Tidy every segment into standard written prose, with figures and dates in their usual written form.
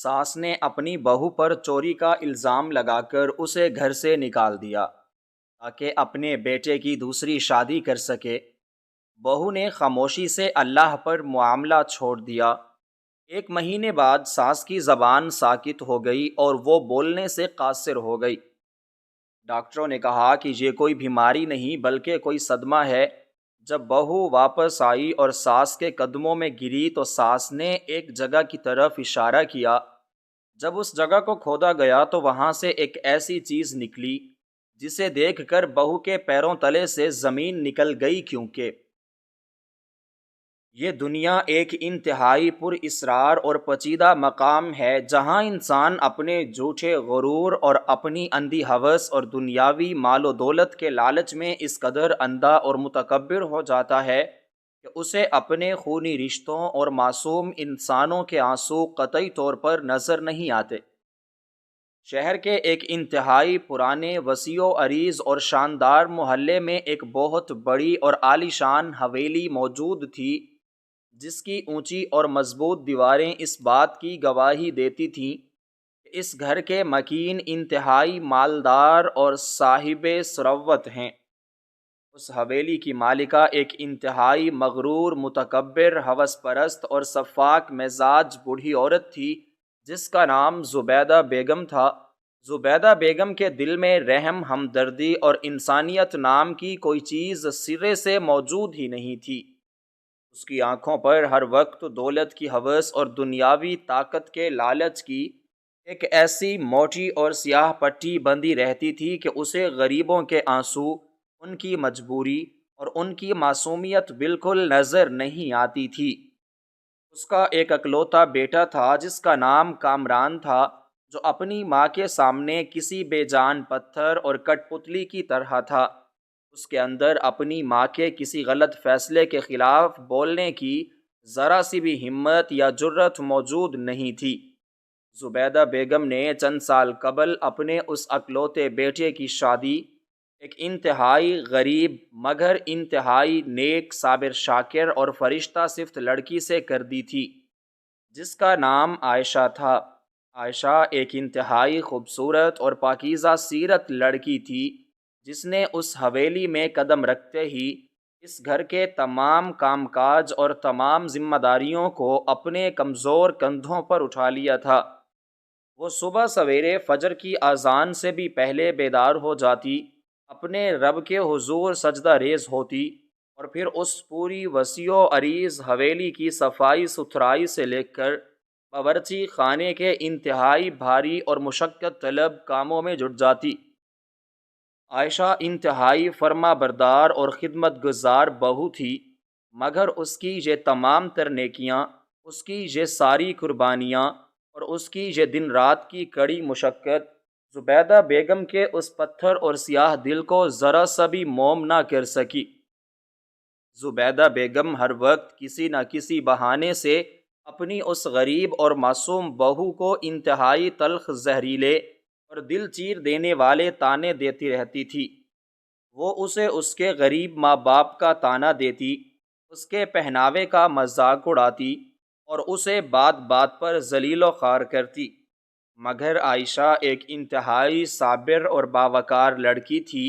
ساس نے اپنی بہو پر چوری کا الزام لگا کر اسے گھر سے نکال دیا تاکہ اپنے بیٹے کی دوسری شادی کر سکے۔ بہو نے خاموشی سے اللہ پر معاملہ چھوڑ دیا۔ ایک مہینے بعد ساس کی زبان ساکت ہو گئی اور وہ بولنے سے قاصر ہو گئی۔ ڈاکٹروں نے کہا کہ یہ کوئی بیماری نہیں بلکہ کوئی صدمہ ہے۔ جب بہو واپس آئی اور ساس کے قدموں میں گری تو ساس نے ایک جگہ کی طرف اشارہ کیا۔ جب اس جگہ کو کھودا گیا تو وہاں سے ایک ایسی چیز نکلی جسے دیکھ کر بہو کے پیروں تلے سے زمین نکل گئی، کیونکہ یہ دنیا ایک انتہائی پر اسرار اور پیچیدہ مقام ہے جہاں انسان اپنے جھوٹے غرور اور اپنی اندھی ہوس اور دنیاوی مال و دولت کے لالچ میں اس قدر اندھا اور متکبر ہو جاتا ہے کہ اسے اپنے خونی رشتوں اور معصوم انسانوں کے آنسو قطعی طور پر نظر نہیں آتے۔ شہر کے ایک انتہائی پرانے، وسیع و عریض اور شاندار محلے میں ایک بہت بڑی اور عالیشان حویلی موجود تھی، جس کی اونچی اور مضبوط دیواریں اس بات کی گواہی دیتی تھیں کہ اس گھر کے مکین انتہائی مالدار اور صاحب ثروت ہیں۔ اس حویلی کی مالکہ ایک انتہائی مغرور، متکبر، ہوس پرست اور سفاک مزاج بوڑھی عورت تھی جس کا نام زبیدہ بیگم تھا۔ زبیدہ بیگم کے دل میں رحم، ہمدردی اور انسانیت نام کی کوئی چیز سرے سے موجود ہی نہیں تھی۔ اس کی آنکھوں پر ہر وقت دولت کی ہوس اور دنیاوی طاقت کے لالچ کی ایک ایسی موٹی اور سیاہ پٹی بندھی رہتی تھی کہ اسے غریبوں کے آنسو، ان کی مجبوری اور ان کی معصومیت بالکل نظر نہیں آتی تھی۔ اس کا ایک اکلوتا بیٹا تھا جس کا نام کامران تھا، جو اپنی ماں کے سامنے کسی بے جان پتھر اور کٹ پتلی کی طرح تھا۔ اس کے اندر اپنی ماں کے کسی غلط فیصلے کے خلاف بولنے کی ذرا سی بھی ہمت یا جرأت موجود نہیں تھی۔ زبیدہ بیگم نے چند سال قبل اپنے اس اکلوتے بیٹے کی شادی ایک انتہائی غریب مگر انتہائی نیک، صابر، شاکر اور فرشتہ صفت لڑکی سے کر دی تھی جس کا نام عائشہ تھا۔ عائشہ ایک انتہائی خوبصورت اور پاکیزہ سیرت لڑکی تھی جس نے اس حویلی میں قدم رکھتے ہی اس گھر کے تمام کام کاج اور تمام ذمہ داریوں کو اپنے کمزور کندھوں پر اٹھا لیا تھا۔ وہ صبح سویرے فجر کی اذان سے بھی پہلے بیدار ہو جاتی، اپنے رب کے حضور سجدہ ریز ہوتی اور پھر اس پوری وسیع و عریض حویلی کی صفائی ستھرائی سے لے کر باورچی خانے کے انتہائی بھاری اور مشقت طلب کاموں میں جٹ جاتی۔ عائشہ انتہائی فرما بردار اور خدمت گزار بہو تھی، مگر اس کی یہ تمام تر نیکیاں، اس کی یہ ساری قربانیاں اور اس کی یہ دن رات کی کڑی مشقت زبیدہ بیگم کے اس پتھر اور سیاہ دل کو ذرا سا بھی موم نہ کر سکی۔ زبیدہ بیگم ہر وقت کسی نہ کسی بہانے سے اپنی اس غریب اور معصوم بہو کو انتہائی تلخ، زہریلے اور دل چیر دینے والے طعنے دیتی رہتی تھی۔ وہ اسے اس کے غریب ماں باپ کا طعنہ دیتی، اس کے پہناوے کا مذاق اڑاتی اور اسے بات بات پر ذلیل و خوار کرتی، مگر عائشہ ایک انتہائی صابر اور باوقار لڑکی تھی۔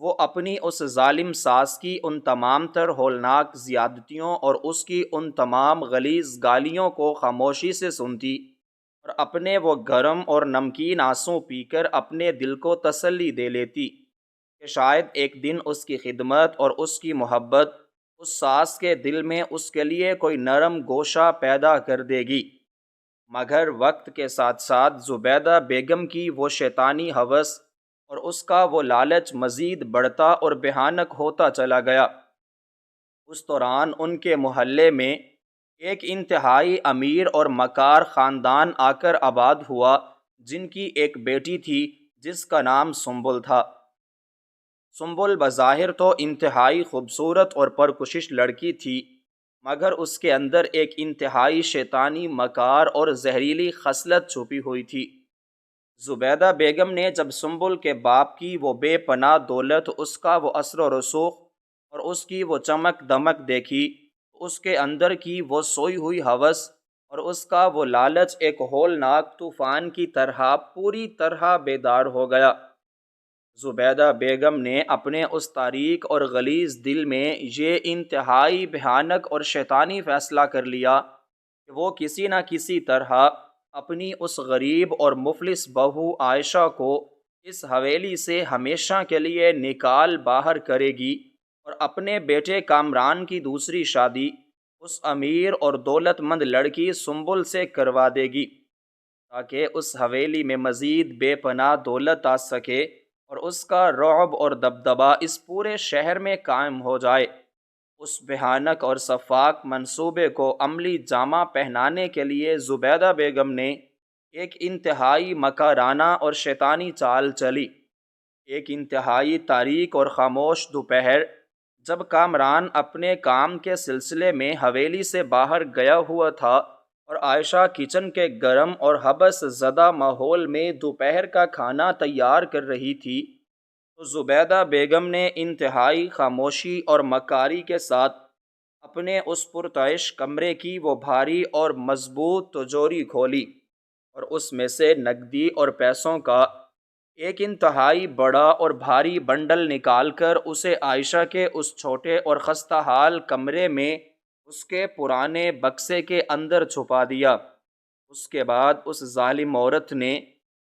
وہ اپنی اس ظالم ساس کی ان تمام تر ہولناک زیادتیوں اور اس کی ان تمام غلیظ گالیوں کو خاموشی سے سنتی اور اپنے وہ گرم اور نمکین آنسو پی کر اپنے دل کو تسلی دے لیتی کہ شاید ایک دن اس کی خدمت اور اس کی محبت اس ساس کے دل میں اس کے لیے کوئی نرم گوشہ پیدا کر دے گی۔ مگر وقت کے ساتھ ساتھ زبیدہ بیگم کی وہ شیطانی ہوس اور اس کا وہ لالچ مزید بڑھتا اور بھیانک ہوتا چلا گیا۔ اس دوران ان کے محلے میں ایک انتہائی امیر اور مکار خاندان آ کر آباد ہوا جن کی ایک بیٹی تھی جس کا نام سنبل تھا۔ سنبل بظاہر تو انتہائی خوبصورت اور پرکشش لڑکی تھی، مگر اس کے اندر ایک انتہائی شیطانی، مکار اور زہریلی خصلت چھپی ہوئی تھی۔ زبیدہ بیگم نے جب سنبل کے باپ کی وہ بے پناہ دولت، اس کا وہ اثر و رسوخ اور اس کی وہ چمک دمک دیکھی، اس کے اندر کی وہ سوئی ہوئی ہوس اور اس کا وہ لالچ ایک ہولناک طوفان کی طرح پوری طرح بیدار ہو گیا۔ زبیدہ بیگم نے اپنے اس تاریک اور غلیظ دل میں یہ انتہائی بھیانک اور شیطانی فیصلہ کر لیا کہ وہ کسی نہ کسی طرح اپنی اس غریب اور مفلس بہو عائشہ کو اس حویلی سے ہمیشہ کے لیے نکال باہر کرے گی اور اپنے بیٹے کامران کی دوسری شادی اس امیر اور دولت مند لڑکی سنبل سے کروا دے گی، تاکہ اس حویلی میں مزید بے پناہ دولت آ سکے اور اس کا رعب اور دبدبہ اس پورے شہر میں قائم ہو جائے۔ اس بھیانک اور سفاک منصوبے کو عملی جامہ پہنانے کے لیے زبیدہ بیگم نے ایک انتہائی مکرانہ اور شیطانی چال چلی۔ ایک انتہائی تاریک اور خاموش دوپہر، جب کامران اپنے کام کے سلسلے میں حویلی سے باہر گیا ہوا تھا اور عائشہ کچن کے گرم اور حبس زدہ ماحول میں دوپہر کا کھانا تیار کر رہی تھی، تو زبیدہ بیگم نے انتہائی خاموشی اور مکاری کے ساتھ اپنے اس پرتعش کمرے کی وہ بھاری اور مضبوط تجوری کھولی اور اس میں سے نقدی اور پیسوں کا ایک انتہائی بڑا اور بھاری بنڈل نکال کر اسے عائشہ کے اس چھوٹے اور خستہ حال کمرے میں اس کے پرانے بکسے کے اندر چھپا دیا۔ اس کے بعد اس ظالم عورت نے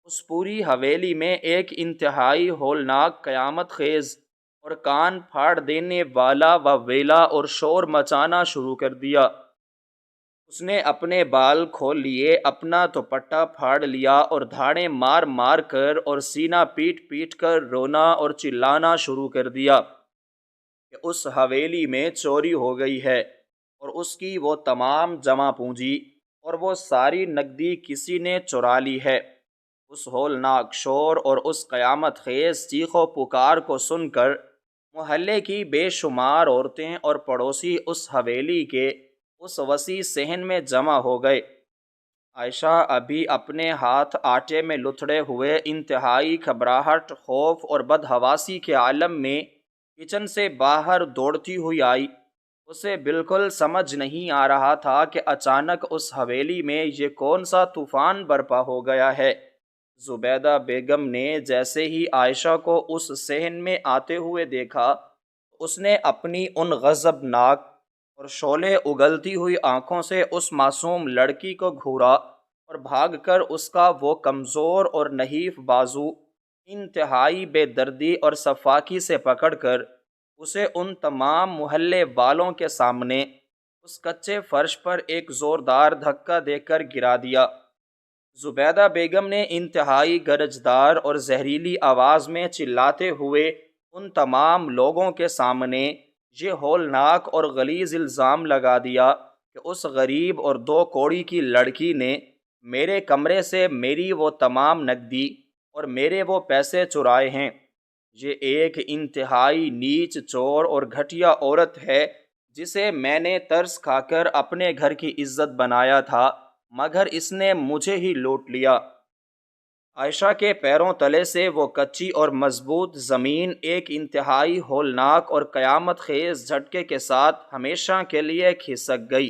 اس پوری حویلی میں ایک انتہائی ہولناک قیامت خیز اور کان پھاڑ دینے والا ویلا اور شور مچانا شروع کر دیا۔ اس نے اپنے بال کھول لیے، اپنا دوپٹہ پھاڑ لیا اور دھاڑیں مار مار کر اور سینہ پیٹ پیٹ کر رونا اور چلانا شروع کر دیا کہ اس حویلی میں چوری ہو گئی ہے اور اس کی وہ تمام جمع پونجی اور وہ ساری نقدی کسی نے چرا لی ہے۔ اس ہولناک شور اور اس قیامت خیز چیخ و پکار کو سن کر محلے کی بے شمار عورتیں اور پڑوسی اس حویلی کے اس وسیع صحن میں جمع ہو گئے۔ عائشہ ابھی اپنے ہاتھ آٹے میں لتھڑے ہوئے انتہائی گھبراہٹ، خوف اور بدحواسی کے عالم میں کچن سے باہر دوڑتی ہوئی آئی۔ اسے بالکل سمجھ نہیں آ رہا تھا کہ اچانک اس حویلی میں یہ کون سا طوفان برپا ہو گیا ہے۔ زبیدہ بیگم نے جیسے ہی عائشہ کو اس صحن میں آتے ہوئے دیکھا، اس نے اپنی ان غضبناک اور شعلے اگلتی ہوئی آنکھوں سے اس معصوم لڑکی کو گھورا اور بھاگ کر اس کا وہ کمزور اور نحیف بازو انتہائی بے دردی اور سفاکی سے پکڑ کر اسے ان تمام محلے والوں کے سامنے اس کچے فرش پر ایک زوردار دھکا دے کر گرا دیا۔ زبیدہ بیگم نے انتہائی گرجدار اور زہریلی آواز میں چلاتے ہوئے ان تمام لوگوں کے سامنے یہ ہولناک اور غلیظ الزام لگا دیا کہ اس غریب اور دو کوڑی کی لڑکی نے میرے کمرے سے میری وہ تمام نقدی اور میرے وہ پیسے چرائے ہیں۔ یہ ایک انتہائی نیچ چور اور گھٹیا عورت ہے جسے میں نے ترس کھا کر اپنے گھر کی عزت بنایا تھا، مگر اس نے مجھے ہی لوٹ لیا۔ عائشہ کے پیروں تلے سے وہ کچی اور مضبوط زمین ایک انتہائی ہولناک اور قیامت خیز جھٹکے کے ساتھ ہمیشہ کے لیے کھسک گئی۔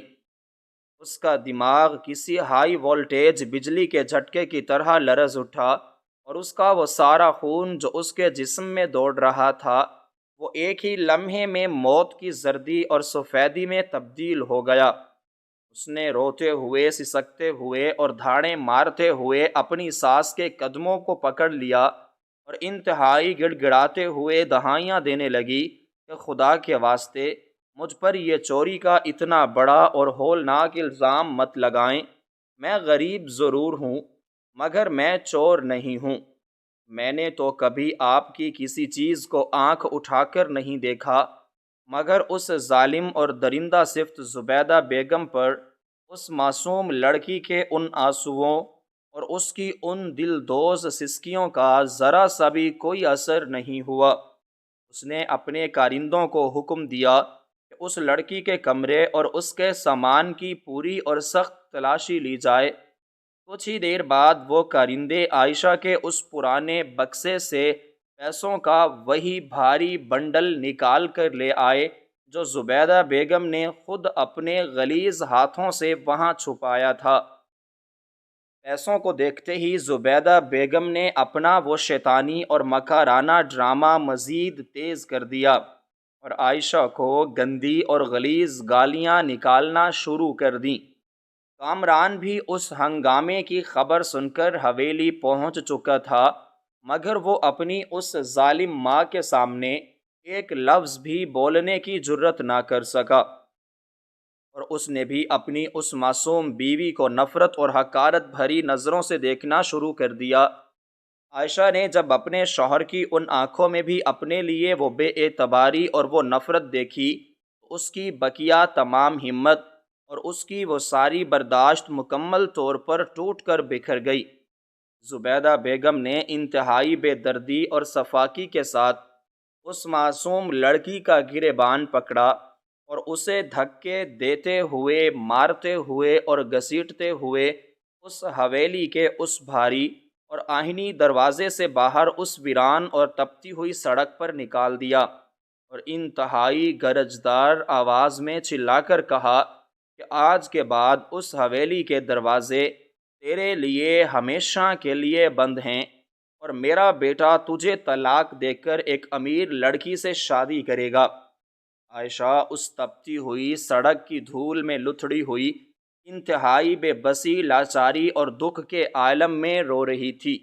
اس کا دماغ کسی ہائی وولٹیج بجلی کے جھٹکے کی طرح لرز اٹھا اور اس کا وہ سارا خون جو اس کے جسم میں دوڑ رہا تھا وہ ایک ہی لمحے میں موت کی زردی اور سفیدی میں تبدیل ہو گیا۔ اس نے روتے ہوئے، سسکتے ہوئے اور دھاڑیں مارتے ہوئے اپنی ساس کے قدموں کو پکڑ لیا اور انتہائی گڑ گڑاتے ہوئے دہائیاں دینے لگی کہ خدا کے واسطے مجھ پر یہ چوری کا اتنا بڑا اور ہولناک الزام مت لگائیں۔ میں غریب ضرور ہوں مگر میں چور نہیں ہوں۔ میں نے تو کبھی آپ کی کسی چیز کو آنکھ اٹھا کر نہیں دیکھا، مگر اس ظالم اور درندہ صفت زبیدہ بیگم پر اس معصوم لڑکی کے ان آنسوؤں اور اس کی ان دل دوز سسکیوں کا ذرا سا بھی کوئی اثر نہیں ہوا۔ اس نے اپنے کارندوں کو حکم دیا کہ اس لڑکی کے کمرے اور اس کے سامان کی پوری اور سخت تلاشی لی جائے۔ کچھ ہی دیر بعد وہ کارندے عائشہ کے اس پرانے بکسے سے پیسوں کا وہی بھاری بنڈل نکال کر لے آئے جو زبیدہ بیگم نے خود اپنے غلیظ ہاتھوں سے وہاں چھپایا تھا۔ پیسوں کو دیکھتے ہی زبیدہ بیگم نے اپنا وہ شیطانی اور مکارانہ ڈرامہ مزید تیز کر دیا اور عائشہ کو گندی اور غلیظ گالیاں نکالنا شروع کر دیں۔ کامران بھی اس ہنگامے کی خبر سن کر حویلی پہنچ چکا تھا، مگر وہ اپنی اس ظالم ماں کے سامنے ایک لفظ بھی بولنے کی جرت نہ کر سکا، اور اس نے بھی اپنی اس معصوم بیوی کو نفرت اور حقارت بھری نظروں سے دیکھنا شروع کر دیا۔ عائشہ نے جب اپنے شوہر کی ان آنکھوں میں بھی اپنے لیے وہ بے اعتباری اور وہ نفرت دیکھی تو اس کی بقیہ تمام ہمت اور اس کی وہ ساری برداشت مکمل طور پر ٹوٹ کر بکھر گئی۔ زبیدہ بیگم نے انتہائی بے دردی اور صفاقی کے ساتھ اس معصوم لڑکی کا گریبان پکڑا اور اسے دھکے دیتے ہوئے، مارتے ہوئے اور گھسیٹتے ہوئے اس حویلی کے اس بھاری اور آہنی دروازے سے باہر اس ویران اور تپتی ہوئی سڑک پر نکال دیا، اور انتہائی گرجدار آواز میں چلا کر کہا کہ آج کے بعد اس حویلی کے دروازے تیرے لیے ہمیشہ کے لیے بند ہیں، اور میرا بیٹا تجھے طلاق دے کر ایک امیر لڑکی سے شادی کرے گا۔ عائشہ اس تپتی ہوئی سڑک کی دھول میں لتھڑی ہوئی انتہائی بے بسی، لاچاری اور دکھ کے عالم میں رو رہی تھی۔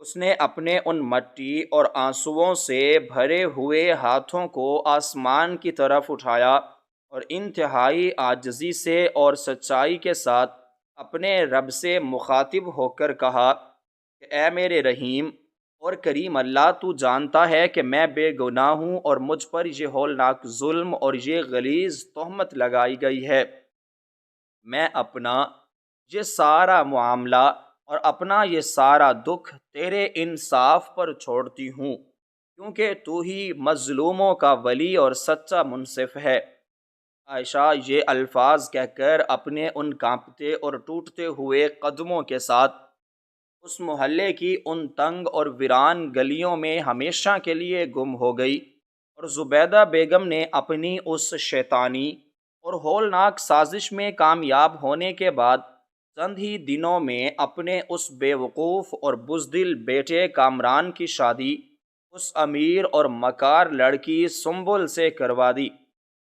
اس نے اپنے ان مٹی اور آنسوؤں سے بھرے ہوئے ہاتھوں کو آسمان کی طرف اٹھایا اور انتہائی عاجزی سے اور سچائی کے ساتھ اپنے رب سے مخاطب ہو کر کہا کہ اے میرے رحیم اور کریم اللہ، تو جانتا ہے کہ میں بے گناہ ہوں اور مجھ پر یہ ہولناک ظلم اور یہ غلیظ تہمت لگائی گئی ہے۔ میں اپنا یہ سارا معاملہ اور اپنا یہ سارا دکھ تیرے انصاف پر چھوڑتی ہوں، کیونکہ تو ہی مظلوموں کا ولی اور سچا منصف ہے۔ عائشہ یہ الفاظ کہہ کر اپنے ان کانپتے اور ٹوٹتے ہوئے قدموں کے ساتھ اس محلے کی ان تنگ اور ویران گلیوں میں ہمیشہ کے لیے گم ہو گئی، اور زبیدہ بیگم نے اپنی اس شیطانی اور ہولناک سازش میں کامیاب ہونے کے بعد چند ہی دنوں میں اپنے اس بے وقوف اور بزدل بیٹے کامران کی شادی اس امیر اور مکار لڑکی سنبل سے کروا دی۔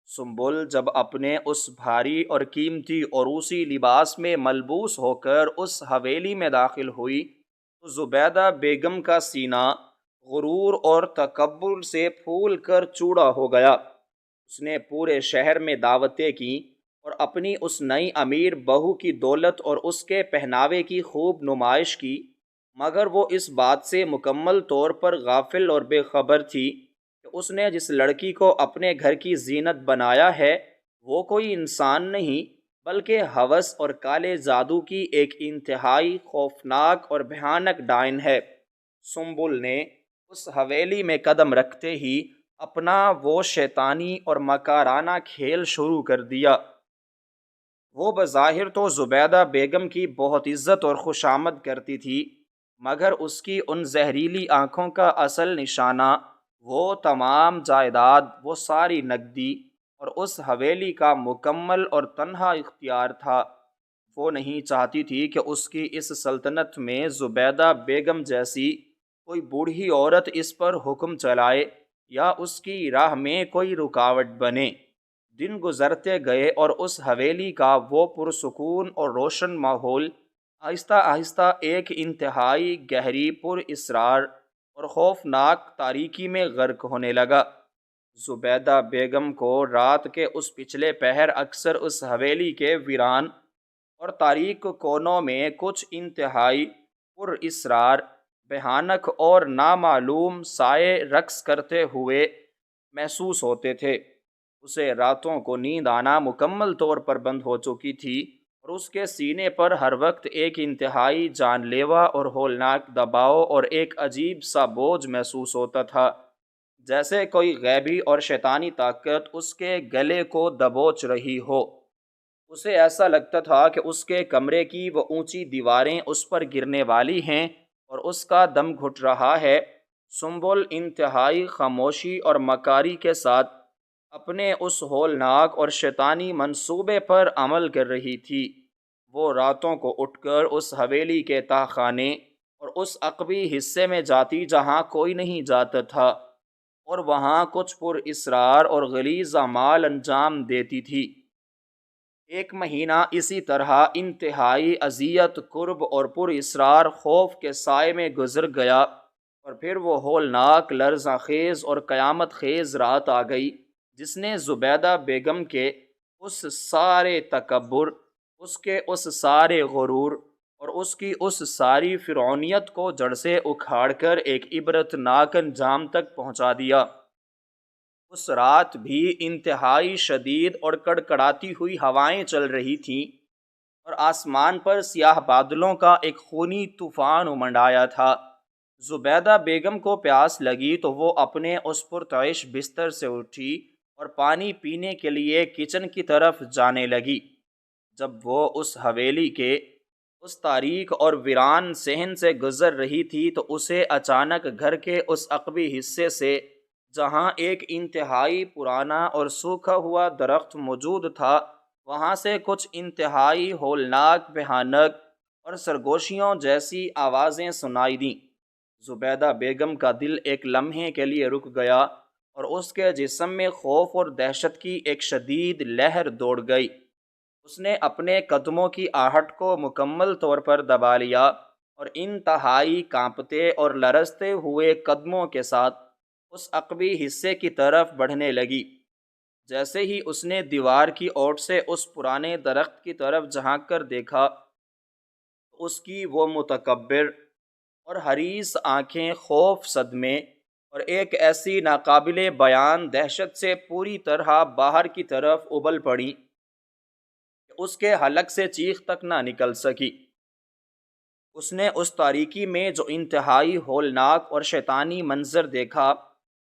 سنبل جب اپنے اس بھاری اور قیمتی عروسی لباس میں ملبوس ہو کر اس حویلی میں داخل ہوئی تو زبیدہ بیگم کا سینہ غرور اور تکبر سے پھول کر چوڑا ہو گیا۔ اس نے پورے شہر میں دعوتیں کی اور اپنی اس نئی امیر بہو کی دولت اور اس کے پہناوے کی خوب نمائش کی، مگر وہ اس بات سے مکمل طور پر غافل اور بے خبر تھی کہ اس نے جس لڑکی کو اپنے گھر کی زینت بنایا ہے وہ کوئی انسان نہیں بلکہ ہوس اور کالے جادو کی ایک انتہائی خوفناک اور بھیانک ڈائن ہے۔ سنبل نے اس حویلی میں قدم رکھتے ہی اپنا وہ شیطانی اور مکارانہ کھیل شروع کر دیا۔ وہ بظاہر تو زبیدہ بیگم کی بہت عزت اور خوشامد کرتی تھی، مگر اس کی ان زہریلی آنکھوں کا اصل نشانہ وہ تمام جائیداد، وہ ساری نقدی اور اس حویلی کا مکمل اور تنہا اختیار تھا۔ وہ نہیں چاہتی تھی کہ اس کی اس سلطنت میں زبیدہ بیگم جیسی کوئی بوڑھی عورت اس پر حکم چلائے یا اس کی راہ میں کوئی رکاوٹ بنے۔ دن گزرتے گئے اور اس حویلی کا وہ پرسکون اور روشن ماحول آہستہ آہستہ ایک انتہائی گہری پر اسرار اور خوفناک تاریکی میں غرق ہونے لگا۔ زبیدہ بیگم کو رات کے اس پچھلے پہر اکثر اس حویلی کے ویران اور تاریک کونوں میں کچھ انتہائی پر اسرار، بھیانک اور نامعلوم سائے رقص کرتے ہوئے محسوس ہوتے تھے۔ اسے راتوں کو نیند آنا مکمل طور پر بند ہو چکی تھی، اور اس کے سینے پر ہر وقت ایک انتہائی جان لیوا اور ہولناک دباؤ اور ایک عجیب سا بوجھ محسوس ہوتا تھا، جیسے کوئی غیبی اور شیطانی طاقت اس کے گلے کو دبوچ رہی ہو۔ اسے ایسا لگتا تھا کہ اس کے کمرے کی وہ اونچی دیواریں اس پر گرنے والی ہیں اور اس کا دم گھٹ رہا ہے۔ سنبل انتہائی خاموشی اور مکاری کے ساتھ اپنے اس ہولناک اور شیطانی منصوبے پر عمل کر رہی تھی۔ وہ راتوں کو اٹھ کر اس حویلی کے تہخانے اور اس عقبی حصے میں جاتی جہاں کوئی نہیں جاتا تھا، اور وہاں کچھ پر اسرار اور غلیظ اعمال انجام دیتی تھی۔ ایک مہینہ اسی طرح انتہائی اذیت، کرب اور پر اسرار خوف کے سائے میں گزر گیا، اور پھر وہ ہولناک، لرزاں خیز اور قیامت خیز رات آ گئی جس نے زبیدہ بیگم کے اس سارے تکبر، اس کے اس سارے غرور اور اس کی اس ساری فرعونیت کو جڑ سے اکھاڑ کر ایک عبرت ناک انجام تک پہنچا دیا۔ اس رات بھی انتہائی شدید اور کڑکڑاتی ہوئی ہوائیں چل رہی تھیں، اور آسمان پر سیاہ بادلوں کا ایک خونی طوفان امنڈ آیا تھا۔ زبیدہ بیگم کو پیاس لگی تو وہ اپنے اس پرتعش بستر سے اٹھی اور پانی پینے کے لیے کچن کی طرف جانے لگی۔ جب وہ اس حویلی کے اس تاریک اور ویران صحن سے گزر رہی تھی تو اسے اچانک گھر کے اس عقبی حصے سے، جہاں ایک انتہائی پرانا اور سوکھا ہوا درخت موجود تھا، وہاں سے کچھ انتہائی ہولناک، بھیانک اور سرگوشیوں جیسی آوازیں سنائی دیں۔ زبیدہ بیگم کا دل ایک لمحے کے لیے رک گیا، اور اس کے جسم میں خوف اور دہشت کی ایک شدید لہر دوڑ گئی۔ اس نے اپنے قدموں کی آہٹ کو مکمل طور پر دبا لیا، اور انتہائی کانپتے اور لرزتے ہوئے قدموں کے ساتھ اس عقبی حصے کی طرف بڑھنے لگی۔ جیسے ہی اس نے دیوار کی اوٹ سے اس پرانے درخت کی طرف جھانک کر دیکھا، اس کی وہ متکبر اور حریص آنکھیں خوف، صدمے اور ایک ایسی ناقابل بیان دہشت سے پوری طرح باہر کی طرف ابل پڑیں کہ اس کے حلق سے چیخ تک نہ نکل سکی۔ اس نے اس تاریکی میں جو انتہائی ہولناک اور شیطانی منظر دیکھا،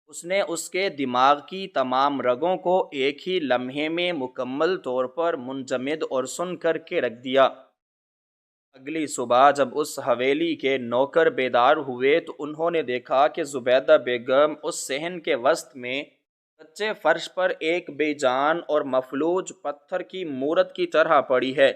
اس نے اس کے دماغ کی تمام رگوں کو ایک ہی لمحے میں مکمل طور پر منجمد اور سن کر کے رکھ دیا۔ اگلی صبح جب اس حویلی کے نوکر بیدار ہوئے تو انہوں نے دیکھا کہ زبیدہ بیگم اس صحن کے وسط میں کچے فرش پر ایک بے جان اور مفلوج پتھر کی مورت کی طرح پڑی ہے۔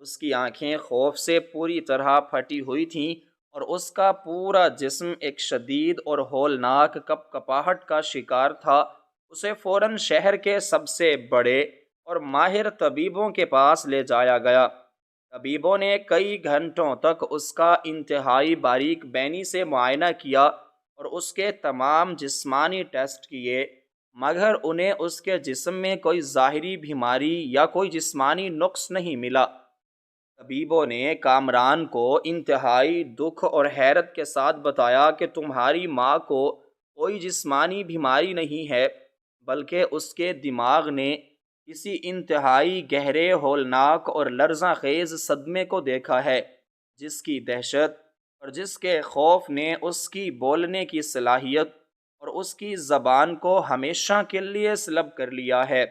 اس کی آنکھیں خوف سے پوری طرح پھٹی ہوئی تھیں، اور اس کا پورا جسم ایک شدید اور ہولناک کپ کپاہٹ کا شکار تھا۔ اسے فوراً شہر کے سب سے بڑے اور ماہر طبیبوں کے پاس لے جایا گیا۔ طبیبوں نے کئی گھنٹوں تک اس کا انتہائی باریک بینی سے معائنہ کیا اور اس کے تمام جسمانی ٹیسٹ کیے، مگر انہیں اس کے جسم میں کوئی ظاہری بیماری یا کوئی جسمانی نقص نہیں ملا۔ طبیبوں نے کامران کو انتہائی دکھ اور حیرت کے ساتھ بتایا کہ تمہاری ماں کو کوئی جسمانی بیماری نہیں ہے، بلکہ اس کے دماغ نے کسی انتہائی گہرے، ہولناک اور لرزاں خیز صدمے کو دیکھا ہے، جس کی دہشت اور جس کے خوف نے اس کی بولنے کی صلاحیت اور اس کی زبان کو ہمیشہ کے لیے سلب کر لیا ہے،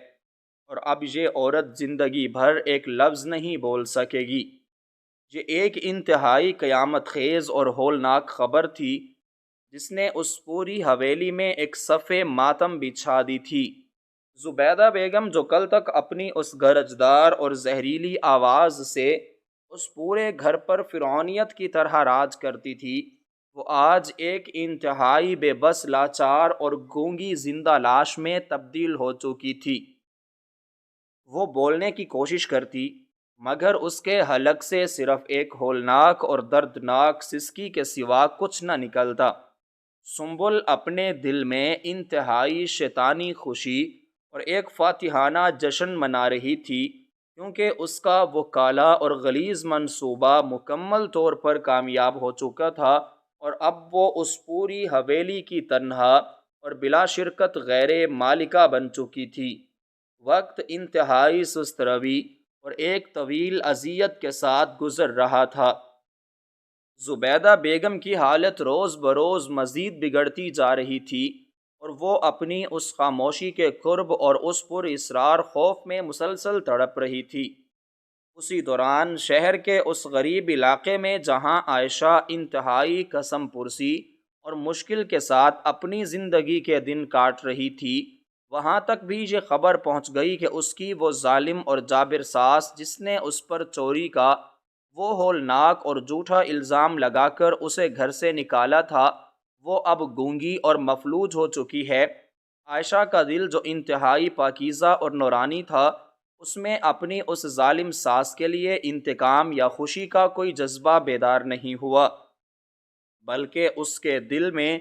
اور اب یہ عورت زندگی بھر ایک لفظ نہیں بول سکے گی۔ یہ ایک انتہائی قیامت خیز اور ہولناک خبر تھی جس نے اس پوری حویلی میں ایک صف ماتم بچھا دی تھی۔ زبیدہ بیگم جو کل تک اپنی اس گرجدار اور زہریلی آواز سے اس پورے گھر پر فرعونیت کی طرح راج کرتی تھی، وہ آج ایک انتہائی بے بس، لاچار اور گونگی زندہ لاش میں تبدیل ہو چکی تھی۔ وہ بولنے کی کوشش کرتی، مگر اس کے حلق سے صرف ایک ہولناک اور دردناک سسکی کے سوا کچھ نہ نکلتا۔ سنبل اپنے دل میں انتہائی شیطانی خوشی اور ایک فاتحانہ جشن منا رہی تھی، کیونکہ اس کا وہ کالا اور غلیظ منصوبہ مکمل طور پر کامیاب ہو چکا تھا، اور اب وہ اس پوری حویلی کی تنہا اور بلا شرکت غیر مالکہ بن چکی تھی۔ وقت انتہائی سست روی اور ایک طویل اذیت کے ساتھ گزر رہا تھا۔ زبیدہ بیگم کی حالت روز بروز مزید بگڑتی جا رہی تھی، اور وہ اپنی اس خاموشی کے قرب اور اس پر اسرار خوف میں مسلسل تڑپ رہی تھی۔ اسی دوران شہر کے اس غریب علاقے میں جہاں عائشہ انتہائی قسم پرسی اور مشکل کے ساتھ اپنی زندگی کے دن کاٹ رہی تھی، وہاں تک بھی یہ خبر پہنچ گئی کہ اس کی وہ ظالم اور جابر ساس جس نے اس پر چوری کا وہ ہولناک اور جھوٹا الزام لگا کر اسے گھر سے نکالا تھا، وہ اب گونگی اور مفلوج ہو چکی ہے۔ عائشہ کا دل جو انتہائی پاکیزہ اور نورانی تھا، اس میں اپنی اس ظالم ساس کے لیے انتقام یا خوشی کا کوئی جذبہ بیدار نہیں ہوا، بلکہ اس کے دل میں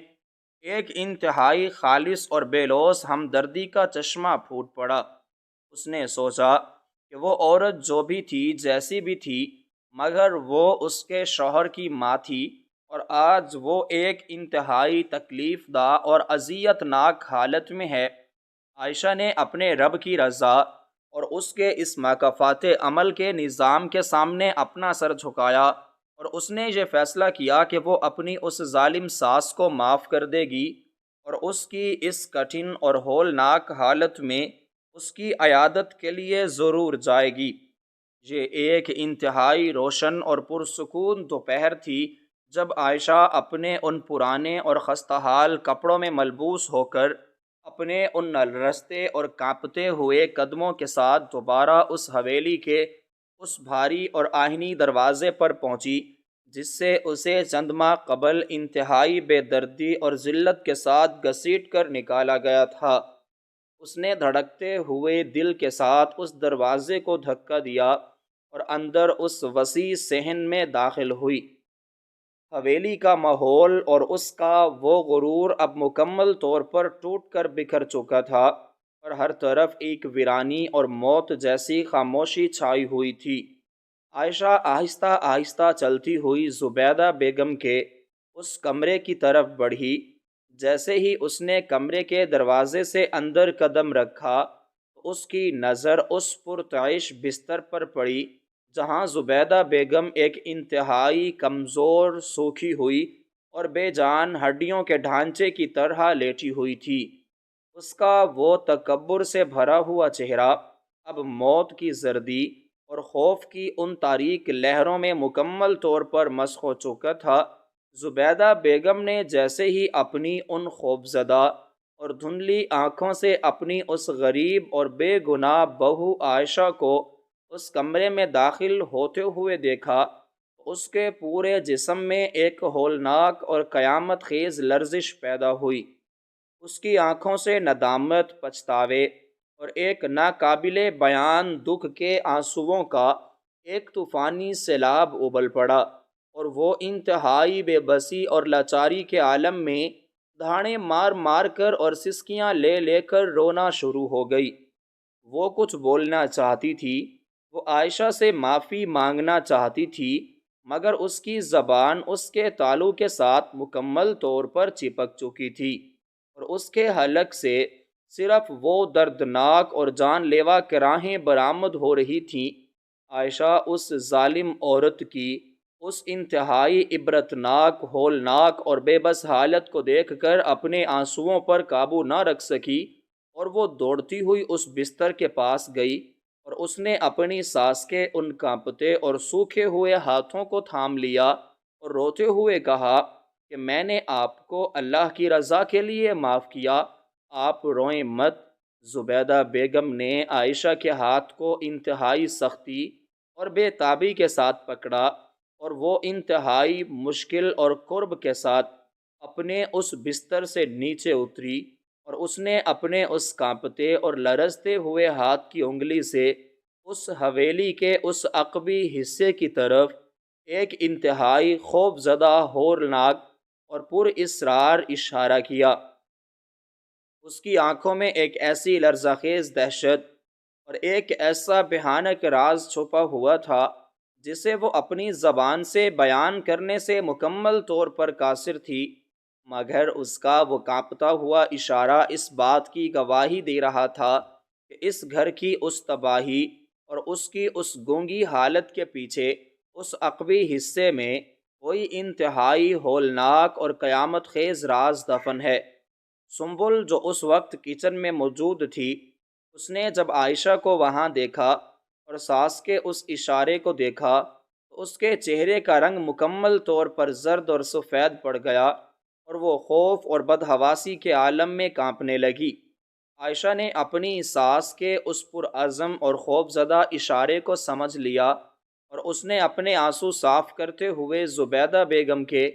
ایک انتہائی خالص اور بے لوث ہمدردی کا چشمہ پھوٹ پڑا۔ اس نے سوچا کہ وہ عورت جو بھی تھی، جیسی بھی تھی، مگر وہ اس کے شوہر کی ماں تھی، اور آج وہ ایک انتہائی تکلیف دہ اور اذیت ناک حالت میں ہے۔ عائشہ نے اپنے رب کی رضا اور اس کے اس مکافات عمل کے نظام کے سامنے اپنا سر جھکایا، اور اس نے یہ فیصلہ کیا کہ وہ اپنی اس ظالم ساس کو معاف کر دے گی، اور اس کی اس کٹھن اور ہولناک حالت میں اس کی عیادت کے لیے ضرور جائے گی۔ یہ ایک انتہائی روشن اور پرسکون دوپہر تھی جب عائشہ اپنے ان پرانے اور خستہ حال کپڑوں میں ملبوس ہو کر اپنے ان لرزتے اور کانپتے ہوئے قدموں کے ساتھ دوبارہ اس حویلی کے اس بھاری اور آہنی دروازے پر پہنچی جس سے اسے چند ماہ قبل انتہائی بے دردی اور ذلت کے ساتھ گھسیٹ کر نکالا گیا تھا۔ اس نے دھڑکتے ہوئے دل کے ساتھ اس دروازے کو دھکا دیا اور اندر اس وسیع صحن میں داخل ہوئی۔ حویلی کا ماحول اور اس کا وہ غرور اب مکمل طور پر ٹوٹ کر بکھر چکا تھا، اور ہر طرف ایک ویرانی اور موت جیسی خاموشی چھائی ہوئی تھی۔ عائشہ آہستہ آہستہ چلتی ہوئی زبیدہ بیگم کے اس کمرے کی طرف بڑھی۔ جیسے ہی اس نے کمرے کے دروازے سے اندر قدم رکھا تو اس کی نظر اس پرتعش بستر پر پڑی جہاں زبیدہ بیگم ایک انتہائی کمزور، سوکھی ہوئی اور بے جان ہڈیوں کے ڈھانچے کی طرح لیٹی ہوئی تھی۔ اس کا وہ تکبر سے بھرا ہوا چہرہ اب موت کی زردی اور خوف کی ان تاریک لہروں میں مکمل طور پر مسخ ہو چکا تھا۔ زبیدہ بیگم نے جیسے ہی اپنی ان خوفزدہ اور دھندلی آنکھوں سے اپنی اس غریب اور بے گناہ بہو عائشہ کو اس کمرے میں داخل ہوتے ہوئے دیکھا، اس کے پورے جسم میں ایک ہولناک اور قیامت خیز لرزش پیدا ہوئی۔ اس کی آنکھوں سے ندامت، پچھتاوے اور ایک ناقابل بیان دکھ کے آنسوؤں کا ایک طوفانی سیلاب ابل پڑا، اور وہ انتہائی بے بسی اور لاچاری کے عالم میں دھاڑیں مار مار کر اور سسکیاں لے لے کر رونا شروع ہو گئی۔ وہ کچھ بولنا چاہتی تھی، وہ عائشہ سے معافی مانگنا چاہتی تھی، مگر اس کی زبان اس کے تالو کے ساتھ مکمل طور پر چپک چکی تھی، اور اس کے حلق سے صرف وہ دردناک اور جان لیوا کراہیں برآمد ہو رہی تھیں۔ عائشہ اس ظالم عورت کی اس انتہائی عبرتناک، ہولناک اور بے بس حالت کو دیکھ کر اپنے آنسوؤں پر قابو نہ رکھ سکی، اور وہ دوڑتی ہوئی اس بستر کے پاس گئی اور اس نے اپنی ساس کے ان کانپتے اور سوکھے ہوئے ہاتھوں کو تھام لیا اور روتے ہوئے کہا کہ میں نے آپ کو اللہ کی رضا کے لیے معاف کیا، آپ روئیں مت۔ زبیدہ بیگم نے عائشہ کے ہاتھ کو انتہائی سختی اور بے تابی کے ساتھ پکڑا، اور وہ انتہائی مشکل اور قرب کے ساتھ اپنے اس بستر سے نیچے اتری، اور اس نے اپنے اس کانپتے اور لرزتے ہوئے ہاتھ کی انگلی سے اس حویلی کے اس عقبی حصے کی طرف ایک انتہائی خوف زدہ، ہولناک اور پر اسرار اشارہ کیا۔ اس کی آنکھوں میں ایک ایسی لرزہ خیز دہشت اور ایک ایسا بھیانک راز چھپا ہوا تھا جسے وہ اپنی زبان سے بیان کرنے سے مکمل طور پر قاصر تھی، مگر اس کا وہ کانپتا ہوا اشارہ اس بات کی گواہی دے رہا تھا کہ اس گھر کی اس تباہی اور اس کی اس گونگی حالت کے پیچھے اس عقبی حصے میں کوئی انتہائی ہولناک اور قیامت خیز راز دفن ہے۔ سنبل جو اس وقت کچن میں موجود تھی، اس نے جب عائشہ کو وہاں دیکھا اور ساس کے اس اشارے کو دیکھا تو اس کے چہرے کا رنگ مکمل طور پر زرد اور سفید پڑ گیا، اور وہ خوف اور بدحواسی کے عالم میں کانپنے لگی۔ عائشہ نے اپنی ساس کے اس پرعزم اور خوفزدہ اشارے کو سمجھ لیا، اور اس نے اپنے آنسو صاف کرتے ہوئے زبیدہ بیگم کے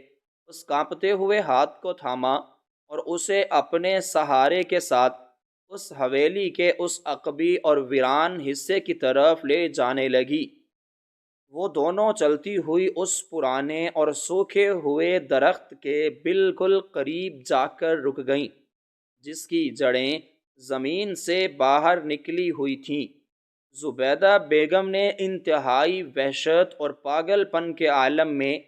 اس کانپتے ہوئے ہاتھ کو تھاما اور اسے اپنے سہارے کے ساتھ اس حویلی کے اس عقبی اور ویران حصے کی طرف لے جانے لگی۔ وہ دونوں چلتی ہوئی اس پرانے اور سوکھے ہوئے درخت کے بالکل قریب جا کر رک گئیں، جس کی جڑیں زمین سے باہر نکلی ہوئی تھیں۔ زبیدہ بیگم نے انتہائی وحشت اور پاگل پن کے عالم میں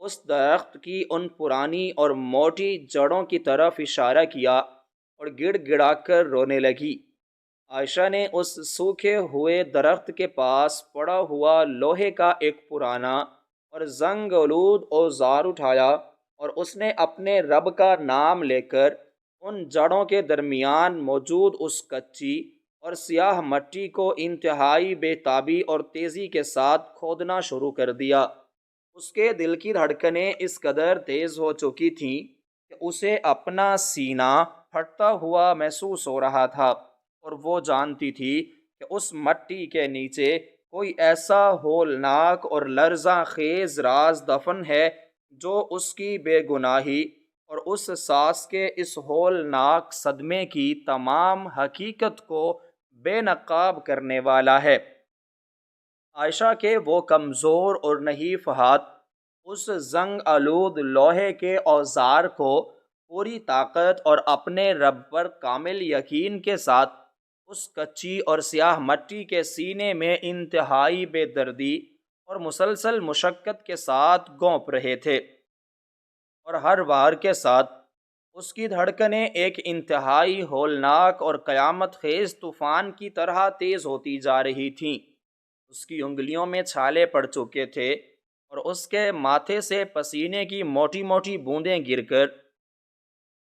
اس درخت کی ان پرانی اور موٹی جڑوں کی طرف اشارہ کیا اور گڑ گڑا کر رونے لگی۔ عائشہ نے اس سوکھے ہوئے درخت کے پاس پڑا ہوا لوہے کا ایک پرانا اور زنگ آلود اوزار اٹھایا، اور اس نے اپنے رب کا نام لے کر ان جڑوں کے درمیان موجود اس کچی اور سیاہ مٹی کو انتہائی بے تابی اور تیزی کے ساتھ کھودنا شروع کر دیا۔ اس کے دل کی دھڑکنیں اس قدر تیز ہو چکی تھیں کہ اسے اپنا سینہ پھٹتا ہوا محسوس ہو رہا تھا، اور وہ جانتی تھی کہ اس مٹی کے نیچے کوئی ایسا ہولناک اور لرزاں خیز راز دفن ہے جو اس کی بے گناہی اور اس ساس کے اس ہولناک صدمے کی تمام حقیقت کو بے نقاب کرنے والا ہے۔ عائشہ کے وہ کمزور اور نحیف ہاتھ اس زنگ آلود لوہے کے اوزار کو پوری طاقت اور اپنے رب پر کامل یقین کے ساتھ اس کچی اور سیاہ مٹی کے سینے میں انتہائی بے دردی اور مسلسل مشقت کے ساتھ گونپ رہے تھے، اور ہر وار کے ساتھ اس کی دھڑکنیں ایک انتہائی ہولناک اور قیامت خیز طوفان کی طرح تیز ہوتی جا رہی تھیں۔ اس کی انگلیوں میں چھالے پڑ چکے تھے، اور اس کے ماتھے سے پسینے کی موٹی موٹی بوندیں گر کر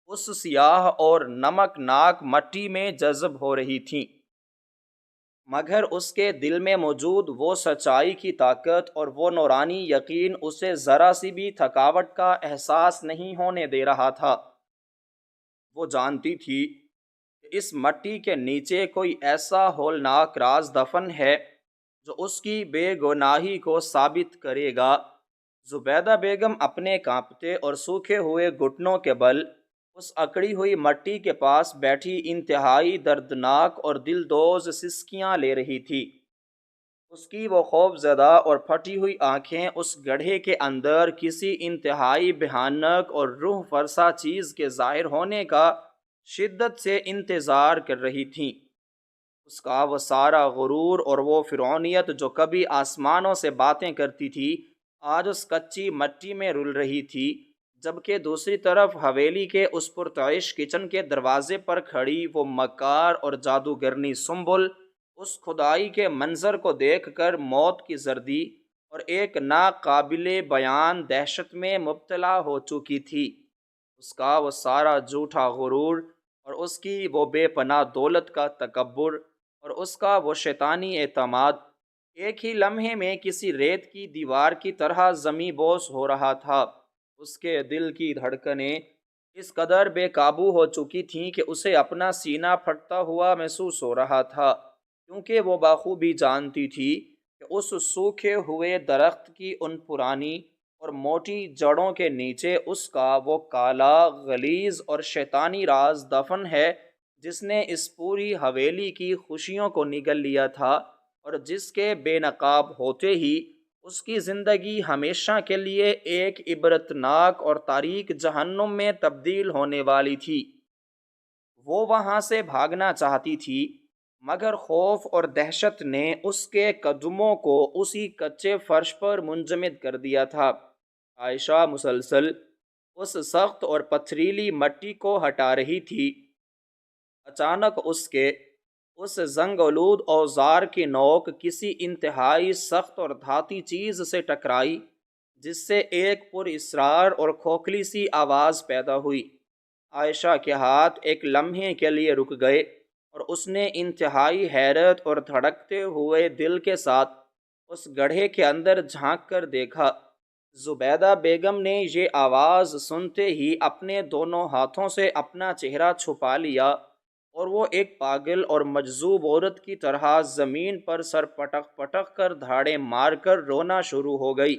اس سیاہ اور نمک ناک مٹی میں جذب ہو رہی تھیں، مگر اس کے دل میں موجود وہ سچائی کی طاقت اور وہ نورانی یقین اسے ذرا سی بھی تھکاوٹ کا احساس نہیں ہونے دے رہا تھا۔ وہ جانتی تھی کہ اس مٹی کے نیچے کوئی ایسا ہولناک راز دفن ہے جو اس کی بے گناہی کو ثابت کرے گا۔ زبیدہ بیگم اپنے کانپتے اور سوکھے ہوئے گھٹنوں کے بل اس اکڑی ہوئی مٹی کے پاس بیٹھی انتہائی دردناک اور دلدوز سسکیاں لے رہی تھی۔ اس کی وہ خوف زدہ اور پھٹی ہوئی آنکھیں اس گڑھے کے اندر کسی انتہائی بھیانک اور روح فرسا چیز کے ظاہر ہونے کا شدت سے انتظار کر رہی تھیں۔ اس کا وہ سارا غرور اور وہ فرعونیت جو کبھی آسمانوں سے باتیں کرتی تھی، آج اس کچی مٹی میں رل رہی تھی، جبکہ دوسری طرف حویلی کے اس پرتعش کچن کے دروازے پر کھڑی وہ مکار اور جادوگرنی سنبل اس کھدائی کے منظر کو دیکھ کر موت کی زردی اور ایک ناقابل بیان دہشت میں مبتلا ہو چکی تھی۔ اس کا وہ سارا جھوٹا غرور اور اس کی وہ بے پناہ دولت کا تکبر اور اس کا وہ شیطانی اعتماد ایک ہی لمحے میں کسی ریت کی دیوار کی طرح زمیں بوس ہو رہا تھا۔ اس کے دل کی دھڑکنیں اس قدر بے قابو ہو چکی تھیں کہ اسے اپنا سینہ پھٹتا ہوا محسوس ہو رہا تھا، کیونکہ وہ بخوبی جانتی تھی کہ اس سوکھے ہوئے درخت کی ان پرانی اور موٹی جڑوں کے نیچے اس کا وہ کالا، غلیظ اور شیطانی راز دفن ہے جس نے اس پوری حویلی کی خوشیوں کو نگل لیا تھا، اور جس کے بے نقاب ہوتے ہی اس کی زندگی ہمیشہ کے لیے ایک عبرتناک اور تاریک جہنم میں تبدیل ہونے والی تھی۔ وہ وہاں سے بھاگنا چاہتی تھی، مگر خوف اور دہشت نے اس کے قدموں کو اسی کچے فرش پر منجمد کر دیا تھا۔ عائشہ مسلسل اس سخت اور پتھریلی مٹی کو ہٹا رہی تھی۔ اچانک اس زنگ آلود اوزار کی نوک کسی انتہائی سخت اور دھاتی چیز سے ٹکرائی، جس سے ایک پر اسرار اور کھوکھلی سی آواز پیدا ہوئی۔ عائشہ کے ہاتھ ایک لمحے کے لیے رک گئے، اور اس نے انتہائی حیرت اور دھڑکتے ہوئے دل کے ساتھ اس گڑھے کے اندر جھانک کر دیکھا۔ زبیدہ بیگم نے یہ آواز سنتے ہی اپنے دونوں ہاتھوں سے اپنا چہرہ چھپا لیا اور وہ ایک پاگل اور مجذوب عورت کی طرح زمین پر سر پٹک پٹک کر دھاڑے مار کر رونا شروع ہو گئی۔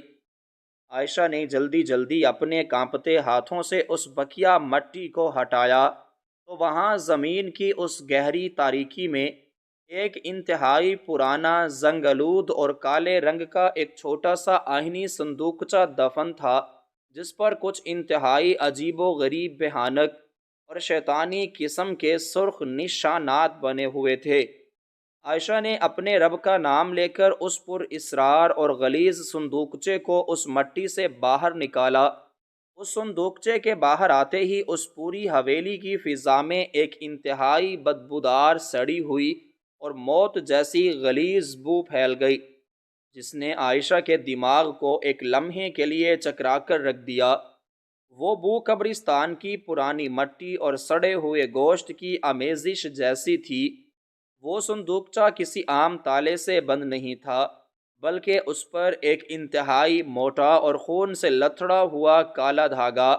عائشہ نے جلدی جلدی اپنے کانپتے ہاتھوں سے اس بقیہ مٹی کو ہٹایا تو وہاں زمین کی اس گہری تاریکی میں ایک انتہائی پرانا زنگ آلود اور کالے رنگ کا ایک چھوٹا سا آہنی صندوقچہ دفن تھا، جس پر کچھ انتہائی عجیب و غریب بھیانک اور شیطانی قسم کے سرخ نشانات بنے ہوئے تھے۔ عائشہ نے اپنے رب کا نام لے کر اس پر اسرار اور غلیظ صندوقچے کو اس مٹی سے باہر نکالا۔ اس صندوقچے کے باہر آتے ہی اس پوری حویلی کی فضا میں ایک انتہائی بدبودار سڑی ہوئی اور موت جیسی غلیظ بو پھیل گئی، جس نے عائشہ کے دماغ کو ایک لمحے کے لیے چکرا کر رکھ دیا۔ وہ بو قبرستان کی پرانی مٹی اور سڑے ہوئے گوشت کی آمیزش جیسی تھی۔ وہ صندوقچہ کسی عام تالے سے بند نہیں تھا، بلکہ اس پر ایک انتہائی موٹا اور خون سے لتھڑا ہوا کالا دھاگا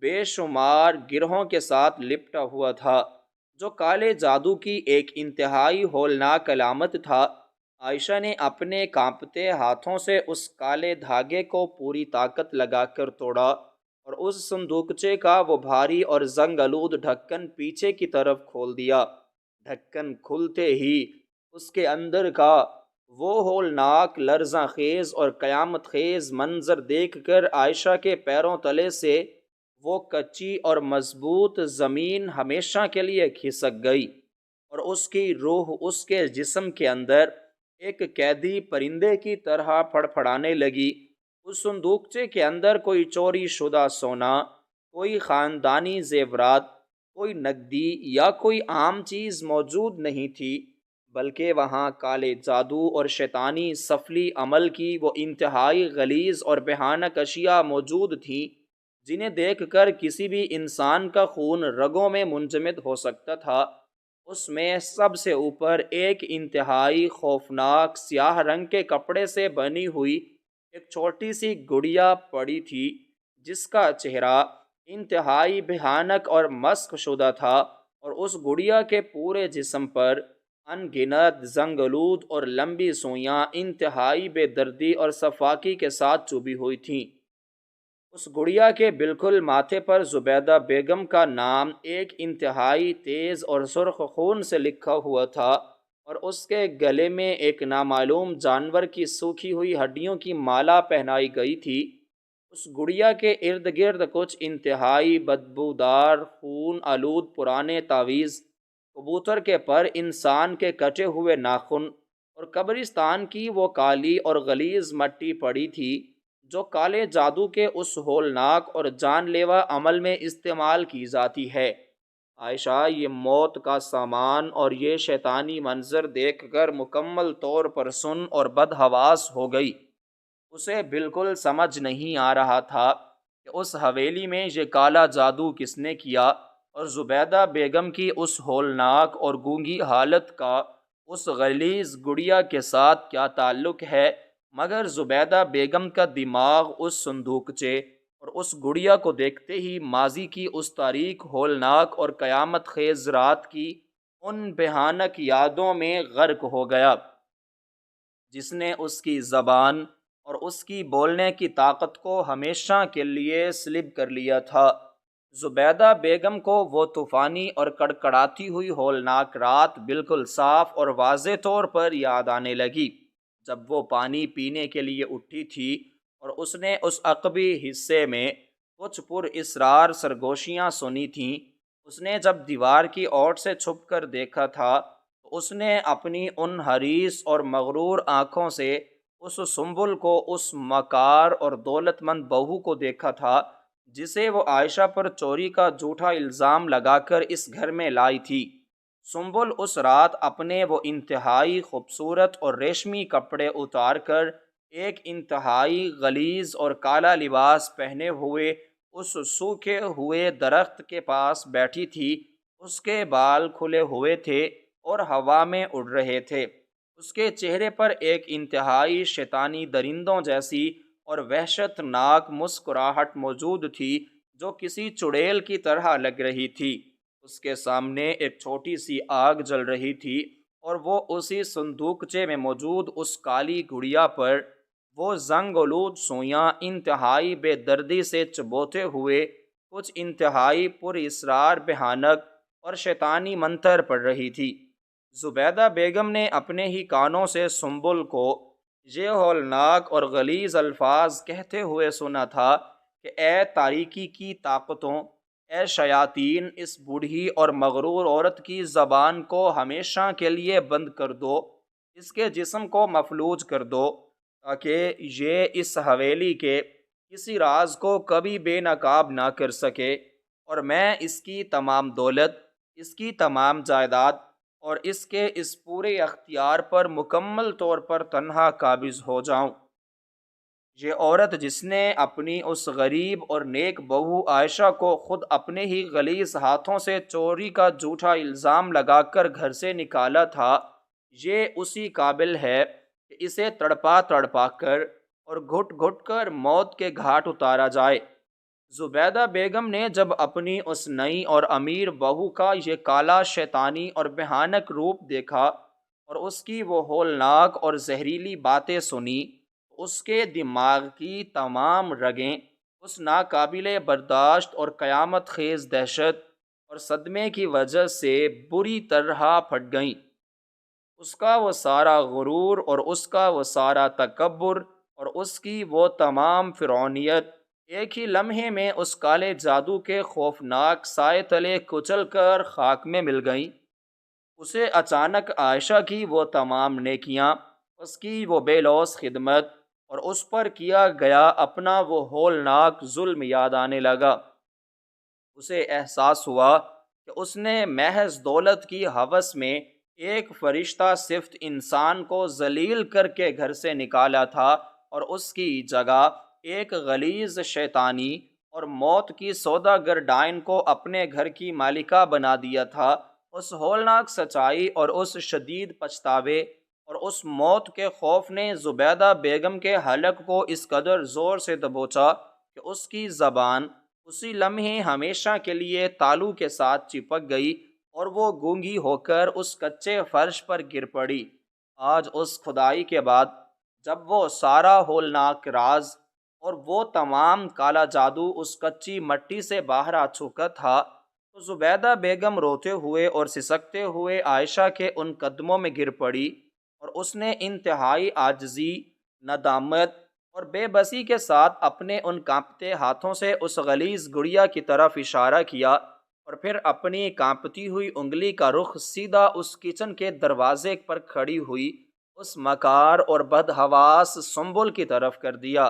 بے شمار گرہوں کے ساتھ لپٹا ہوا تھا، جو کالے جادو کی ایک انتہائی ہولناک علامت تھا۔ عائشہ نے اپنے کانپتے ہاتھوں سے اس کالے دھاگے کو پوری طاقت لگا کر توڑا اور اس صندوقچے کا وہ بھاری اور زنگ آلود ڈھکن پیچھے کی طرف کھول دیا۔ ڈھکن کھلتے ہی اس کے اندر کا وہ ہولناک، لرزاں خیز اور قیامت خیز منظر دیکھ کر عائشہ کے پیروں تلے سے وہ کچی اور مضبوط زمین ہمیشہ کے لیے کھسک گئی اور اس کی روح اس کے جسم کے اندر ایک قیدی پرندے کی طرح پھڑپھڑانے لگی۔ اس صندوقچے کے اندر کوئی چوری شدہ سونا، کوئی خاندانی زیورات، کوئی نقدی یا کوئی عام چیز موجود نہیں تھی، بلکہ وہاں کالے جادو اور شیطانی سفلی عمل کی وہ انتہائی غلیظ اور بھیانک اشیاء موجود تھیں، جنہیں دیکھ کر کسی بھی انسان کا خون رگوں میں منجمد ہو سکتا تھا۔ اس میں سب سے اوپر ایک انتہائی خوفناک سیاہ رنگ کے کپڑے سے بنی ہوئی ایک چھوٹی سی گڑیا پڑی تھی، جس کا چہرہ انتہائی بھیانک اور مسخ شدہ تھا، اور اس گڑیا کے پورے جسم پر ان گنت زنگ آلود اور لمبی سوئیاں انتہائی بے دردی اور صفاقی کے ساتھ چبھی ہوئی تھیں۔ اس گڑیا کے بالکل ماتھے پر زبیدہ بیگم کا نام ایک انتہائی تیز اور سرخ خون سے لکھا ہوا تھا، اور اس کے گلے میں ایک نامعلوم جانور کی سوکھی ہوئی ہڈیوں کی مالا پہنائی گئی تھی۔ اس گڑیا کے ارد گرد کچھ انتہائی بدبودار خون آلود پرانے تعویذ، کبوتر کے پر، انسان کے کٹے ہوئے ناخن اور قبرستان کی وہ کالی اور غلیظ مٹی پڑی تھی جو کالے جادو کے اس ہولناک اور جان لیوا عمل میں استعمال کی جاتی ہے۔ عائشہ یہ موت کا سامان اور یہ شیطانی منظر دیکھ کر مکمل طور پر سن اور بدحواس ہو گئی۔ اسے بالکل سمجھ نہیں آ رہا تھا کہ اس حویلی میں یہ کالا جادو کس نے کیا، اور زبیدہ بیگم کی اس ہولناک اور گونگی حالت کا اس غلیظ گڑیا کے ساتھ کیا تعلق ہے۔ مگر زبیدہ بیگم کا دماغ اس صندوقچے اور اس گڑیا کو دیکھتے ہی ماضی کی اس تاریک، ہولناک اور قیامت خیز رات کی ان بھیانک یادوں میں غرق ہو گیا، جس نے اس کی زبان اور اس کی بولنے کی طاقت کو ہمیشہ کے لیے سلب کر لیا تھا۔ زبیدہ بیگم کو وہ طوفانی اور کڑکڑاتی ہوئی ہولناک رات بالکل صاف اور واضح طور پر یاد آنے لگی، جب وہ پانی پینے کے لیے اٹھی تھی اور اس نے اس عقبی حصے میں کچھ پر اسرار سرگوشیاں سنی تھیں۔ اس نے جب دیوار کی اوٹ سے چھپ کر دیکھا تھا تو اس نے اپنی ان حریص اور مغرور آنکھوں سے اس سنبل کو، اس مکار اور دولت مند بہو کو دیکھا تھا جسے وہ عائشہ پر چوری کا جھوٹا الزام لگا کر اس گھر میں لائی تھی۔ سنبل اس رات اپنے وہ انتہائی خوبصورت اور ریشمی کپڑے اتار کر ایک انتہائی غلیظ اور کالا لباس پہنے ہوئے اس سوکھے ہوئے درخت کے پاس بیٹھی تھی۔ اس کے بال کھلے ہوئے تھے اور ہوا میں اڑ رہے تھے۔ اس کے چہرے پر ایک انتہائی شیطانی درندوں جیسی اور وحشت ناک مسکراہٹ موجود تھی جو کسی چڑیل کی طرح لگ رہی تھی۔ اس کے سامنے ایک چھوٹی سی آگ جل رہی تھی، اور وہ اسی صندوقچے میں موجود اس کالی گڑیا پر وہ زنگ آلود سوئیاں انتہائی بے دردی سے چبوتے ہوئے کچھ انتہائی پر اسرار بھیانک اور شیطانی منتر پڑھ رہی تھی۔ زبیدہ بیگم نے اپنے ہی کانوں سے سنبل کو یہ ہولناک اور غلیظ الفاظ کہتے ہوئے سنا تھا کہ اے تاریکی کی طاقتوں، اے شیاطین، اس بوڑھی اور مغرور عورت کی زبان کو ہمیشہ کے لیے بند کر دو، اس کے جسم کو مفلوج کر دو، تاکہ یہ اس حویلی کے کسی راز کو کبھی بے نقاب نہ کر سکے، اور میں اس کی تمام دولت، اس کی تمام جائیداد اور اس کے اس پورے اختیار پر مکمل طور پر تنہا قابض ہو جاؤں۔ یہ عورت جس نے اپنی اس غریب اور نیک بہو عائشہ کو خود اپنے ہی غلیظ ہاتھوں سے چوری کا جھوٹا الزام لگا کر گھر سے نکالا تھا، یہ اسی قابل ہے کہ اسے تڑپا تڑپا کر اور گھٹ گھٹ کر موت کے گھاٹ اتارا جائے۔ زبیدہ بیگم نے جب اپنی اس نئی اور امیر بہو کا یہ کالا شیطانی اور بھیانک روپ دیکھا اور اس کی وہ ہولناک اور زہریلی باتیں سنی، اس کے دماغ کی تمام رگیں اس ناقابل برداشت اور قیامت خیز دہشت اور صدمے کی وجہ سے بری طرح پھٹ گئیں۔ اس کا وہ سارا غرور اور اس کا وہ سارا تکبر اور اس کی وہ تمام فرعونیت ایک ہی لمحے میں اس کالے جادو کے خوفناک سائے تلے کچل کر خاک میں مل گئیں۔ اسے اچانک عائشہ کی وہ تمام نیکیاں، اس کی وہ بے لوث خدمت اور اس پر کیا گیا اپنا وہ ہولناک ظلم یاد آنے لگا۔ اسے احساس ہوا کہ اس نے محض دولت کی ہوس میں ایک فرشتہ صفت انسان کو ذلیل کر کے گھر سے نکالا تھا، اور اس کی جگہ ایک غلیظ شیطانی اور موت کی سوداگر ڈائن کو اپنے گھر کی مالکہ بنا دیا تھا۔ اس ہولناک سچائی اور اس شدید پچھتاوے اور اس موت کے خوف نے زبیدہ بیگم کے حلق کو اس قدر زور سے دبوچا کہ اس کی زبان اسی لمحے ہمیشہ کے لیے تالو کے ساتھ چپک گئی، اور وہ گونگی ہو کر اس کچے فرش پر گر پڑی۔ آج اس کھدائی کے بعد جب وہ سارا ہولناک راز اور وہ تمام کالا جادو اس کچی مٹی سے باہر آ چکا تھا، تو زبیدہ بیگم روتے ہوئے اور سسکتے ہوئے عائشہ کے ان قدموں میں گر پڑی، اور اس نے انتہائی عاجزی، ندامت اور بے بسی کے ساتھ اپنے ان کانپتے ہاتھوں سے اس غلیظ گڑیا کی طرف اشارہ کیا، اور پھر اپنی کانپتی ہوئی انگلی کا رخ سیدھا اس کچن کے دروازے پر کھڑی ہوئی اس مکار اور بدحواس سنبل کی طرف کر دیا۔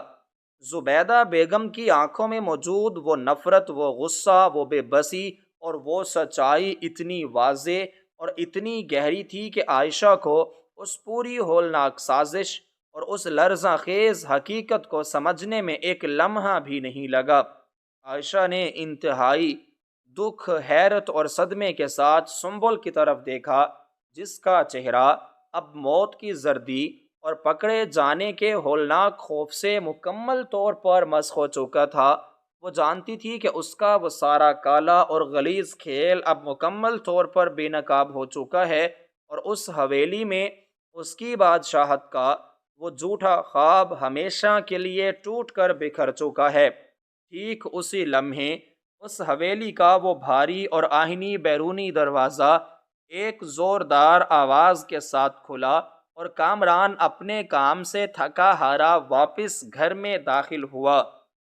زبیدہ بیگم کی آنکھوں میں موجود وہ نفرت، وہ غصہ، وہ بے بسی اور وہ سچائی اتنی واضح اور اتنی گہری تھی کہ عائشہ کو اس پوری ہولناک سازش اور اس لرزہ خیز حقیقت کو سمجھنے میں ایک لمحہ بھی نہیں لگا۔ عائشہ نے انتہائی دکھ، حیرت اور صدمے کے ساتھ سنبل کی طرف دیکھا، جس کا چہرہ اب موت کی زردی اور پکڑے جانے کے ہولناک خوف سے مکمل طور پر مسخ ہو چکا تھا۔ وہ جانتی تھی کہ اس کا وہ سارا کالا اور غلیظ کھیل اب مکمل طور پر بے نقاب ہو چکا ہے، اور اس حویلی میں اس کی بادشاہت کا وہ جھوٹا خواب ہمیشہ کے لیے ٹوٹ کر بکھر چکا ہے۔ ٹھیک اسی لمحے اس حویلی کا وہ بھاری اور آہنی بیرونی دروازہ ایک زوردار آواز کے ساتھ کھلا، اور کامران اپنے کام سے تھکا ہارا واپس گھر میں داخل ہوا۔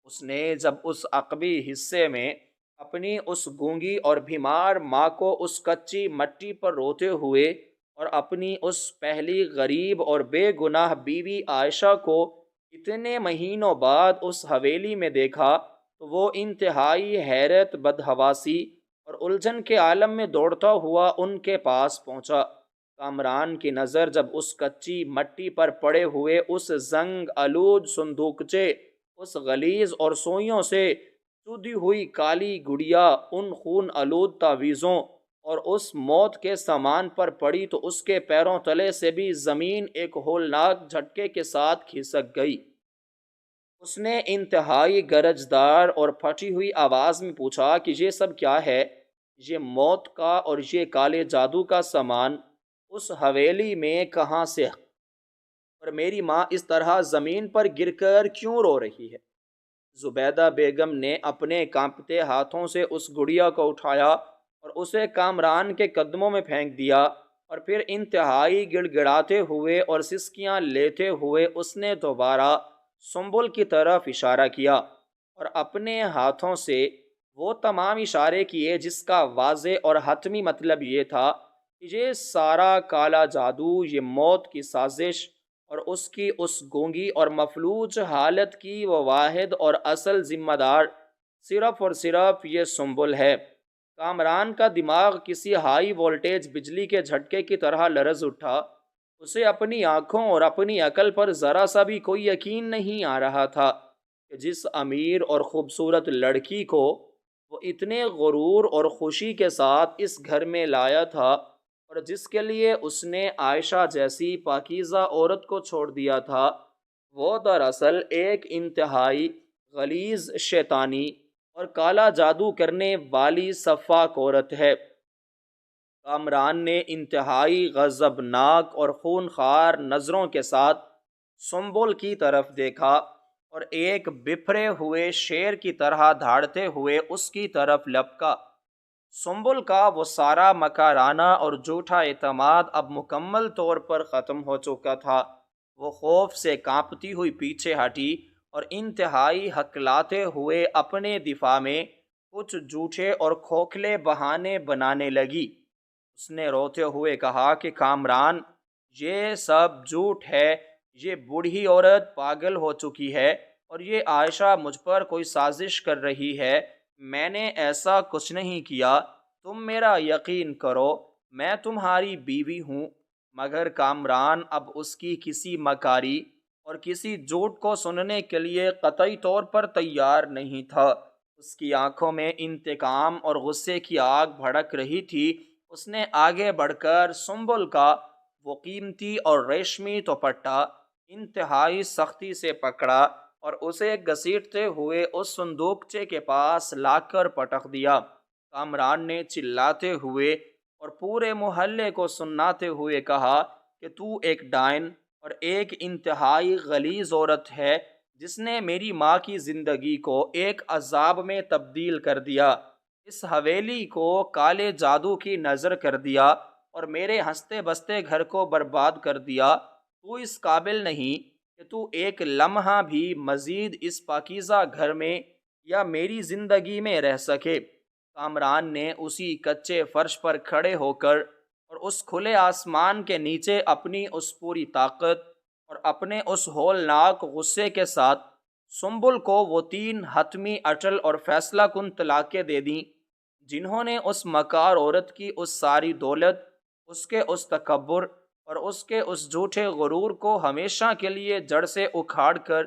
اس نے جب اس عقبی حصے میں اپنی اس گونگی اور بیمار ماں کو اس کچی مٹی پر روتے ہوئے اور اپنی اس پہلی غریب اور بے گناہ بیوی عائشہ کو اتنے مہینوں بعد اس حویلی میں دیکھا، تو وہ انتہائی حیرت، بدحواسی اور الجھن کے عالم میں دوڑتا ہوا ان کے پاس پہنچا۔ کامران کی نظر جب اس کچی مٹی پر پڑے ہوئے اس زنگ آلود صندوقچے، اس غلیظ اور سوئیوں سے چودی ہوئی کالی گڑیا، ان خون آلود تعویذوں اور اس موت کے سامان پر پڑی، تو اس کے پیروں تلے سے بھی زمین ایک ہولناک جھٹکے کے ساتھ کھسک گئی۔ اس نے انتہائی گرجدار اور پھٹی ہوئی آواز میں پوچھا کہ یہ سب کیا ہے؟ یہ موت کا اور یہ کالے جادو کا سامان اس حویلی میں کہاں سے ہے؟ اور میری ماں اس طرح زمین پر گر کر کیوں رو رہی ہے؟ زبیدہ بیگم نے اپنے کانپتے ہاتھوں سے اس گڑیا کو اٹھایا اور اسے کامران کے قدموں میں پھینک دیا، اور پھر انتہائی گڑ گڑاتے ہوئے اور سسکیاں لیتے ہوئے اس نے دوبارہ سنبل کی طرف اشارہ کیا اور اپنے ہاتھوں سے وہ تمام اشارے کیے جس کا واضح اور حتمی مطلب یہ تھا کہ یہ سارا کالا جادو، یہ موت کی سازش اور اس کی اس گونگی اور مفلوج حالت کی وہ واحد اور اصل ذمہ دار صرف اور صرف یہ سنبل ہے۔ کامران کا دماغ کسی ہائی وولٹیج بجلی کے جھٹکے کی طرح لرز اٹھا۔ اسے اپنی آنکھوں اور اپنی عقل پر ذرا سا بھی کوئی یقین نہیں آ رہا تھا کہ جس امیر اور خوبصورت لڑکی کو وہ اتنے غرور اور خوشی کے ساتھ اس گھر میں لایا تھا اور جس کے لیے اس نے عائشہ جیسی پاکیزہ عورت کو چھوڑ دیا تھا، وہ دراصل ایک انتہائی غلیظ شیطانی اور کالا جادو کرنے والی سفاک عورت ہے۔ کامران نے انتہائی غضبناک اور خونخوار نظروں کے ساتھ سنبل کی طرف دیکھا اور ایک بپھرے ہوئے شیر کی طرح دھاڑتے ہوئے اس کی طرف لپکا۔ سنبل کا وہ سارا مکارانہ اور جھوٹا اعتماد اب مکمل طور پر ختم ہو چکا تھا۔ وہ خوف سے کانپتی ہوئی پیچھے ہٹی اور انتہائی ہکلاتے ہوئے اپنے دفاع میں کچھ جھوٹے اور کھوکھلے بہانے بنانے لگی۔ اس نے روتے ہوئے کہا کہ کامران، یہ سب جھوٹ ہے، یہ بوڑھی عورت پاگل ہو چکی ہے اور یہ عائشہ مجھ پر کوئی سازش کر رہی ہے۔ میں نے ایسا کچھ نہیں کیا، تم میرا یقین کرو، میں تمہاری بیوی ہوں۔ مگر کامران اب اس کی کسی مکاری اور کسی جھوٹ کو سننے کے لیے قطعی طور پر تیار نہیں تھا۔ اس کی آنکھوں میں انتقام اور غصے کی آگ بھڑک رہی تھی۔ اس نے آگے بڑھ کر سنبل کا وہ قیمتی اور ریشمی دوپٹہ انتہائی سختی سے پکڑا اور اسے گھسیٹتے ہوئے اس صندوقچے کے پاس لا کر پٹک دیا۔ کامران نے چلاتے ہوئے اور پورے محلے کو سناتے ہوئے کہا کہ تو ایک ڈائن اور ایک انتہائی غلیظ عورت ہے جس نے میری ماں کی زندگی کو ایک عذاب میں تبدیل کر دیا، اس حویلی کو کالے جادو کی نظر کر دیا اور میرے ہنستے بستے گھر کو برباد کر دیا۔ تو اس قابل نہیں کہ تو ایک لمحہ بھی مزید اس پاکیزہ گھر میں یا میری زندگی میں رہ سکے۔ کامران نے اسی کچے فرش پر کھڑے ہو کر اور اس کھلے آسمان کے نیچے اپنی اس پوری طاقت اور اپنے اس ہولناک غصے کے ساتھ سنبل کو وہ 3 حتمی، اٹل اور فیصلہ کن طلاقیں دے دیں جنہوں نے اس مکار عورت کی اس ساری دولت، اس کے اس تکبر اور اس کے اس جھوٹے غرور کو ہمیشہ کے لیے جڑ سے اکھاڑ کر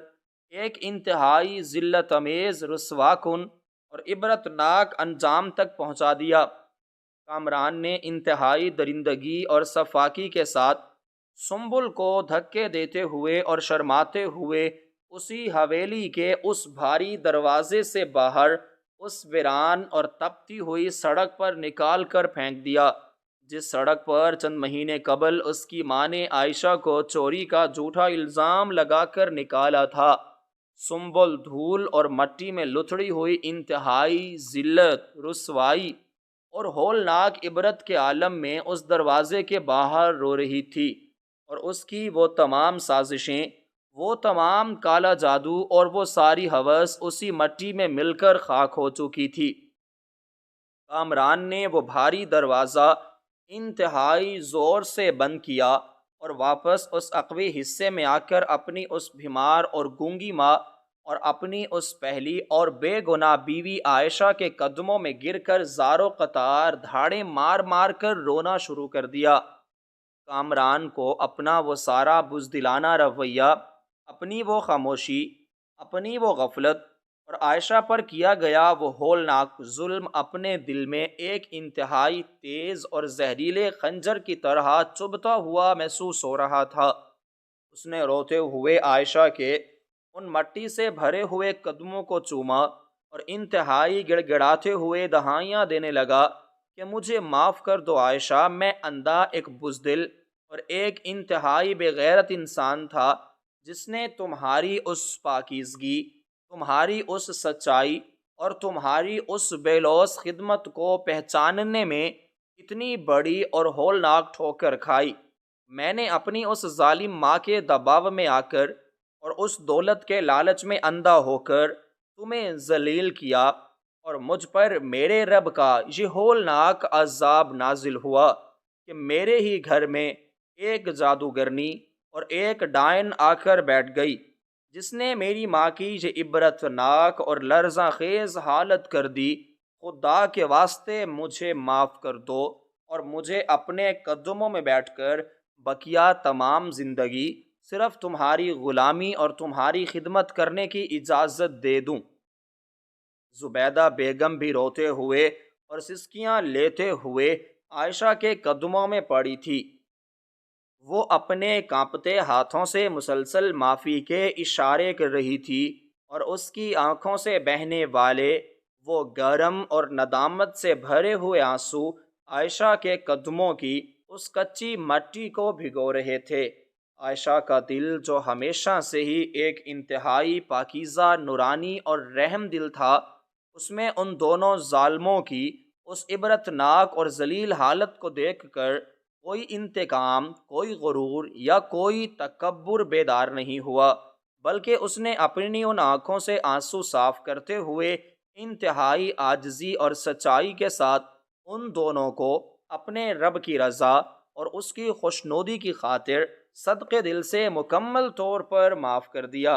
ایک انتہائی ذلت امیز، رسوا کن اور عبرتناک انجام تک پہنچا دیا۔ کامران نے انتہائی درندگی اور صفاکی کے ساتھ سنبل کو دھکے دیتے ہوئے اور شرماتے ہوئے اسی حویلی کے اس بھاری دروازے سے باہر اس ویران اور تپتی ہوئی سڑک پر نکال کر پھینک دیا جس سڑک پر چند مہینے قبل اس کی ماں نے عائشہ کو چوری کا جھوٹا الزام لگا کر نکالا تھا۔ سنبل دھول اور مٹی میں لتھڑی ہوئی انتہائی ذلت، رسوائی اور ہولناک عبرت کے عالم میں اس دروازے کے باہر رو رہی تھی، اور اس کی وہ تمام سازشیں، وہ تمام کالا جادو اور وہ ساری ہوس اسی مٹی میں مل کر خاک ہو چکی تھی۔ کامران نے وہ بھاری دروازہ انتہائی زور سے بند کیا اور واپس اس عقبی حصے میں آ کر اپنی اس بیمار اور گونگی ماں اور اپنی اس پہلی اور بے گناہ بیوی عائشہ کے قدموں میں گر کر زاروں قطار دھاڑیں مار مار کر رونا شروع کر دیا۔ کامران کو اپنا وہ سارا بزدلانہ رویہ، اپنی وہ خاموشی، اپنی وہ غفلت اور عائشہ پر کیا گیا وہ ہولناک ظلم اپنے دل میں ایک انتہائی تیز اور زہریلے خنجر کی طرح چبھتا ہوا محسوس ہو رہا تھا۔ اس نے روتے ہوئے عائشہ کے ان مٹی سے بھرے ہوئے قدموں کو چوما اور انتہائی گڑ گڑاتے ہوئے دہائیاں دینے لگا کہ مجھے معاف کر دو عائشہ، میں اندھا، ایک بزدل اور ایک انتہائی بے غیرت انسان تھا، جس نے تمہاری اس پاکیزگی، تمہاری اس سچائی اور تمہاری اس بے لوث خدمت کو پہچاننے میں اتنی بڑی اور ہولناک ٹھوکر کھائی۔ میں نے اپنی اس ظالم ماں کے دباؤ میں آ کر اور اس دولت کے لالچ میں اندھا ہو کر تمہیں ذلیل کیا، اور مجھ پر میرے رب کا یہ ہولناک عذاب نازل ہوا کہ میرے ہی گھر میں ایک جادوگرنی اور ایک ڈائن آ کر بیٹھ گئی، جس نے میری ماں کی یہ عبرت ناک اور لرزاں خیز حالت کر دی۔ خدا کے واسطے مجھے معاف کر دو اور مجھے اپنے قدموں میں بیٹھ کر بقیہ تمام زندگی صرف تمہاری غلامی اور تمہاری خدمت کرنے کی اجازت دے دوں۔ زبیدہ بیگم بھی روتے ہوئے اور سسکیاں لیتے ہوئے عائشہ کے قدموں میں پڑی تھی۔ وہ اپنے کانپتے ہاتھوں سے مسلسل معافی کے اشارے کر رہی تھی، اور اس کی آنکھوں سے بہنے والے وہ گرم اور ندامت سے بھرے ہوئے آنسو عائشہ کے قدموں کی اس کچی مٹی کو بھگو رہے تھے۔ عائشہ کا دل، جو ہمیشہ سے ہی ایک انتہائی پاکیزہ، نورانی اور رحم دل تھا، اس میں ان دونوں ظالموں کی اس عبرت ناک اور ذلیل حالت کو دیکھ کر کوئی انتقام، کوئی غرور یا کوئی تکبر بیدار نہیں ہوا، بلکہ اس نے اپنی ان آنکھوں سے آنسو صاف کرتے ہوئے انتہائی عاجزی اور سچائی کے ساتھ ان دونوں کو اپنے رب کی رضا اور اس کی خوشنودی کی خاطر صدقے دل سے مکمل طور پر معاف کر دیا۔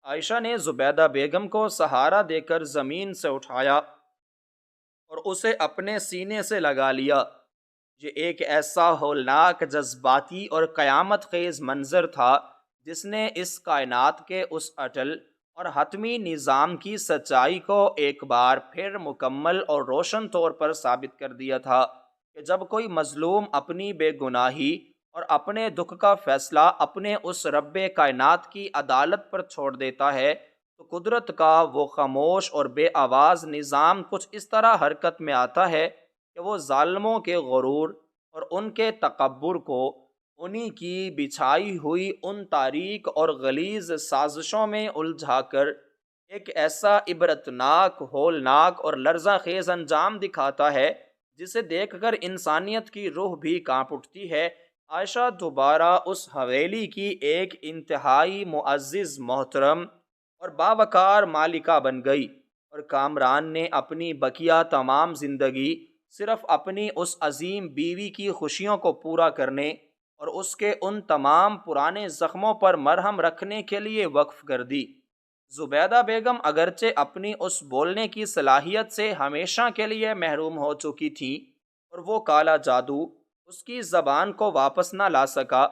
عائشہ نے زبیدہ بیگم کو سہارا دے کر زمین سے اٹھایا اور اسے اپنے سینے سے لگا لیا۔ یہ ایک ایسا ہولناک، جذباتی اور قیامت خیز منظر تھا جس نے اس کائنات کے اس اٹل اور حتمی نظام کی سچائی کو ایک بار پھر مکمل اور روشن طور پر ثابت کر دیا تھا کہ جب کوئی مظلوم اپنی بے گناہی اور اپنے دکھ کا فیصلہ اپنے اس رب کائنات کی عدالت پر چھوڑ دیتا ہے، تو قدرت کا وہ خاموش اور بے آواز نظام کچھ اس طرح حرکت میں آتا ہے کہ وہ ظالموں کے غرور اور ان کے تکبر کو انہی کی بچھائی ہوئی ان تاریک اور غلیظ سازشوں میں الجھا کر ایک ایسا عبرتناک، ہولناک اور لرزہ خیز انجام دکھاتا ہے جسے دیکھ کر انسانیت کی روح بھی کانپ اٹھتی ہے۔ عائشہ دوبارہ اس حویلی کی ایک انتہائی معزز، محترم اور باوقار مالکہ بن گئی، اور کامران نے اپنی بقیہ تمام زندگی صرف اپنی اس عظیم بیوی کی خوشیوں کو پورا کرنے اور اس کے ان تمام پرانے زخموں پر مرہم رکھنے کے لیے وقف کر دی۔ زبیدہ بیگم اگرچہ اپنی اس بولنے کی صلاحیت سے ہمیشہ کے لیے محروم ہو چکی تھی، اور وہ کالا جادو اس کی زبان کو واپس نہ لا سکا،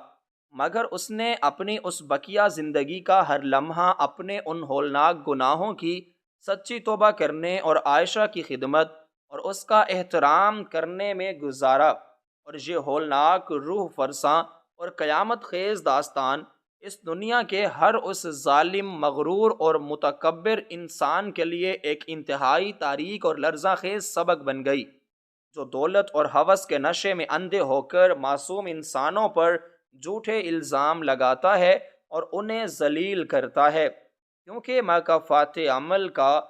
مگر اس نے اپنی اس بقیہ زندگی کا ہر لمحہ اپنے ان ہولناک گناہوں کی سچی توبہ کرنے اور عائشہ کی خدمت اور اس کا احترام کرنے میں گزارا، اور یہ ہولناک، روح فرساں اور قیامت خیز داستان اس دنیا کے ہر اس ظالم، مغرور اور متکبر انسان کے لیے ایک انتہائی تاریک اور لرزہ خیز سبق بن گئی، جو دولت اور ہوس کے نشے میں اندھے ہو کر معصوم انسانوں پر جھوٹے الزام لگاتا ہے اور انہیں ذلیل کرتا ہے، کیونکہ مکافات عمل کا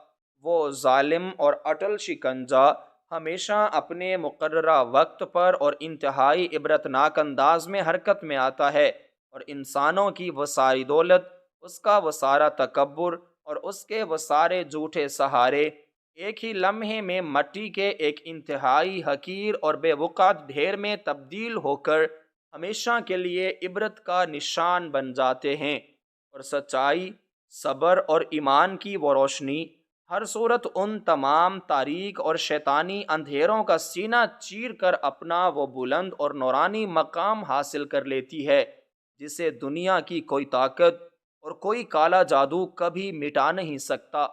وہ ظالم اور اٹل شکنجہ ہمیشہ اپنے مقررہ وقت پر اور انتہائی عبرتناک انداز میں حرکت میں آتا ہے، اور انسانوں کی وہ ساری دولت، اس کا وہ سارا تکبر اور اس کے وہ سارے جھوٹے سہارے ایک ہی لمحے میں مٹی کے ایک انتہائی حقیر اور بے وقعت ڈھیر میں تبدیل ہو کر ہمیشہ کے لیے عبرت کا نشان بن جاتے ہیں، اور سچائی، صبر اور ایمان کی وہ روشنی ہر صورت ان تمام تاریک اور شیطانی اندھیروں کا سینہ چیر کر اپنا وہ بلند اور نورانی مقام حاصل کر لیتی ہے جسے دنیا کی کوئی طاقت اور کوئی کالا جادو کبھی مٹا نہیں سکتا۔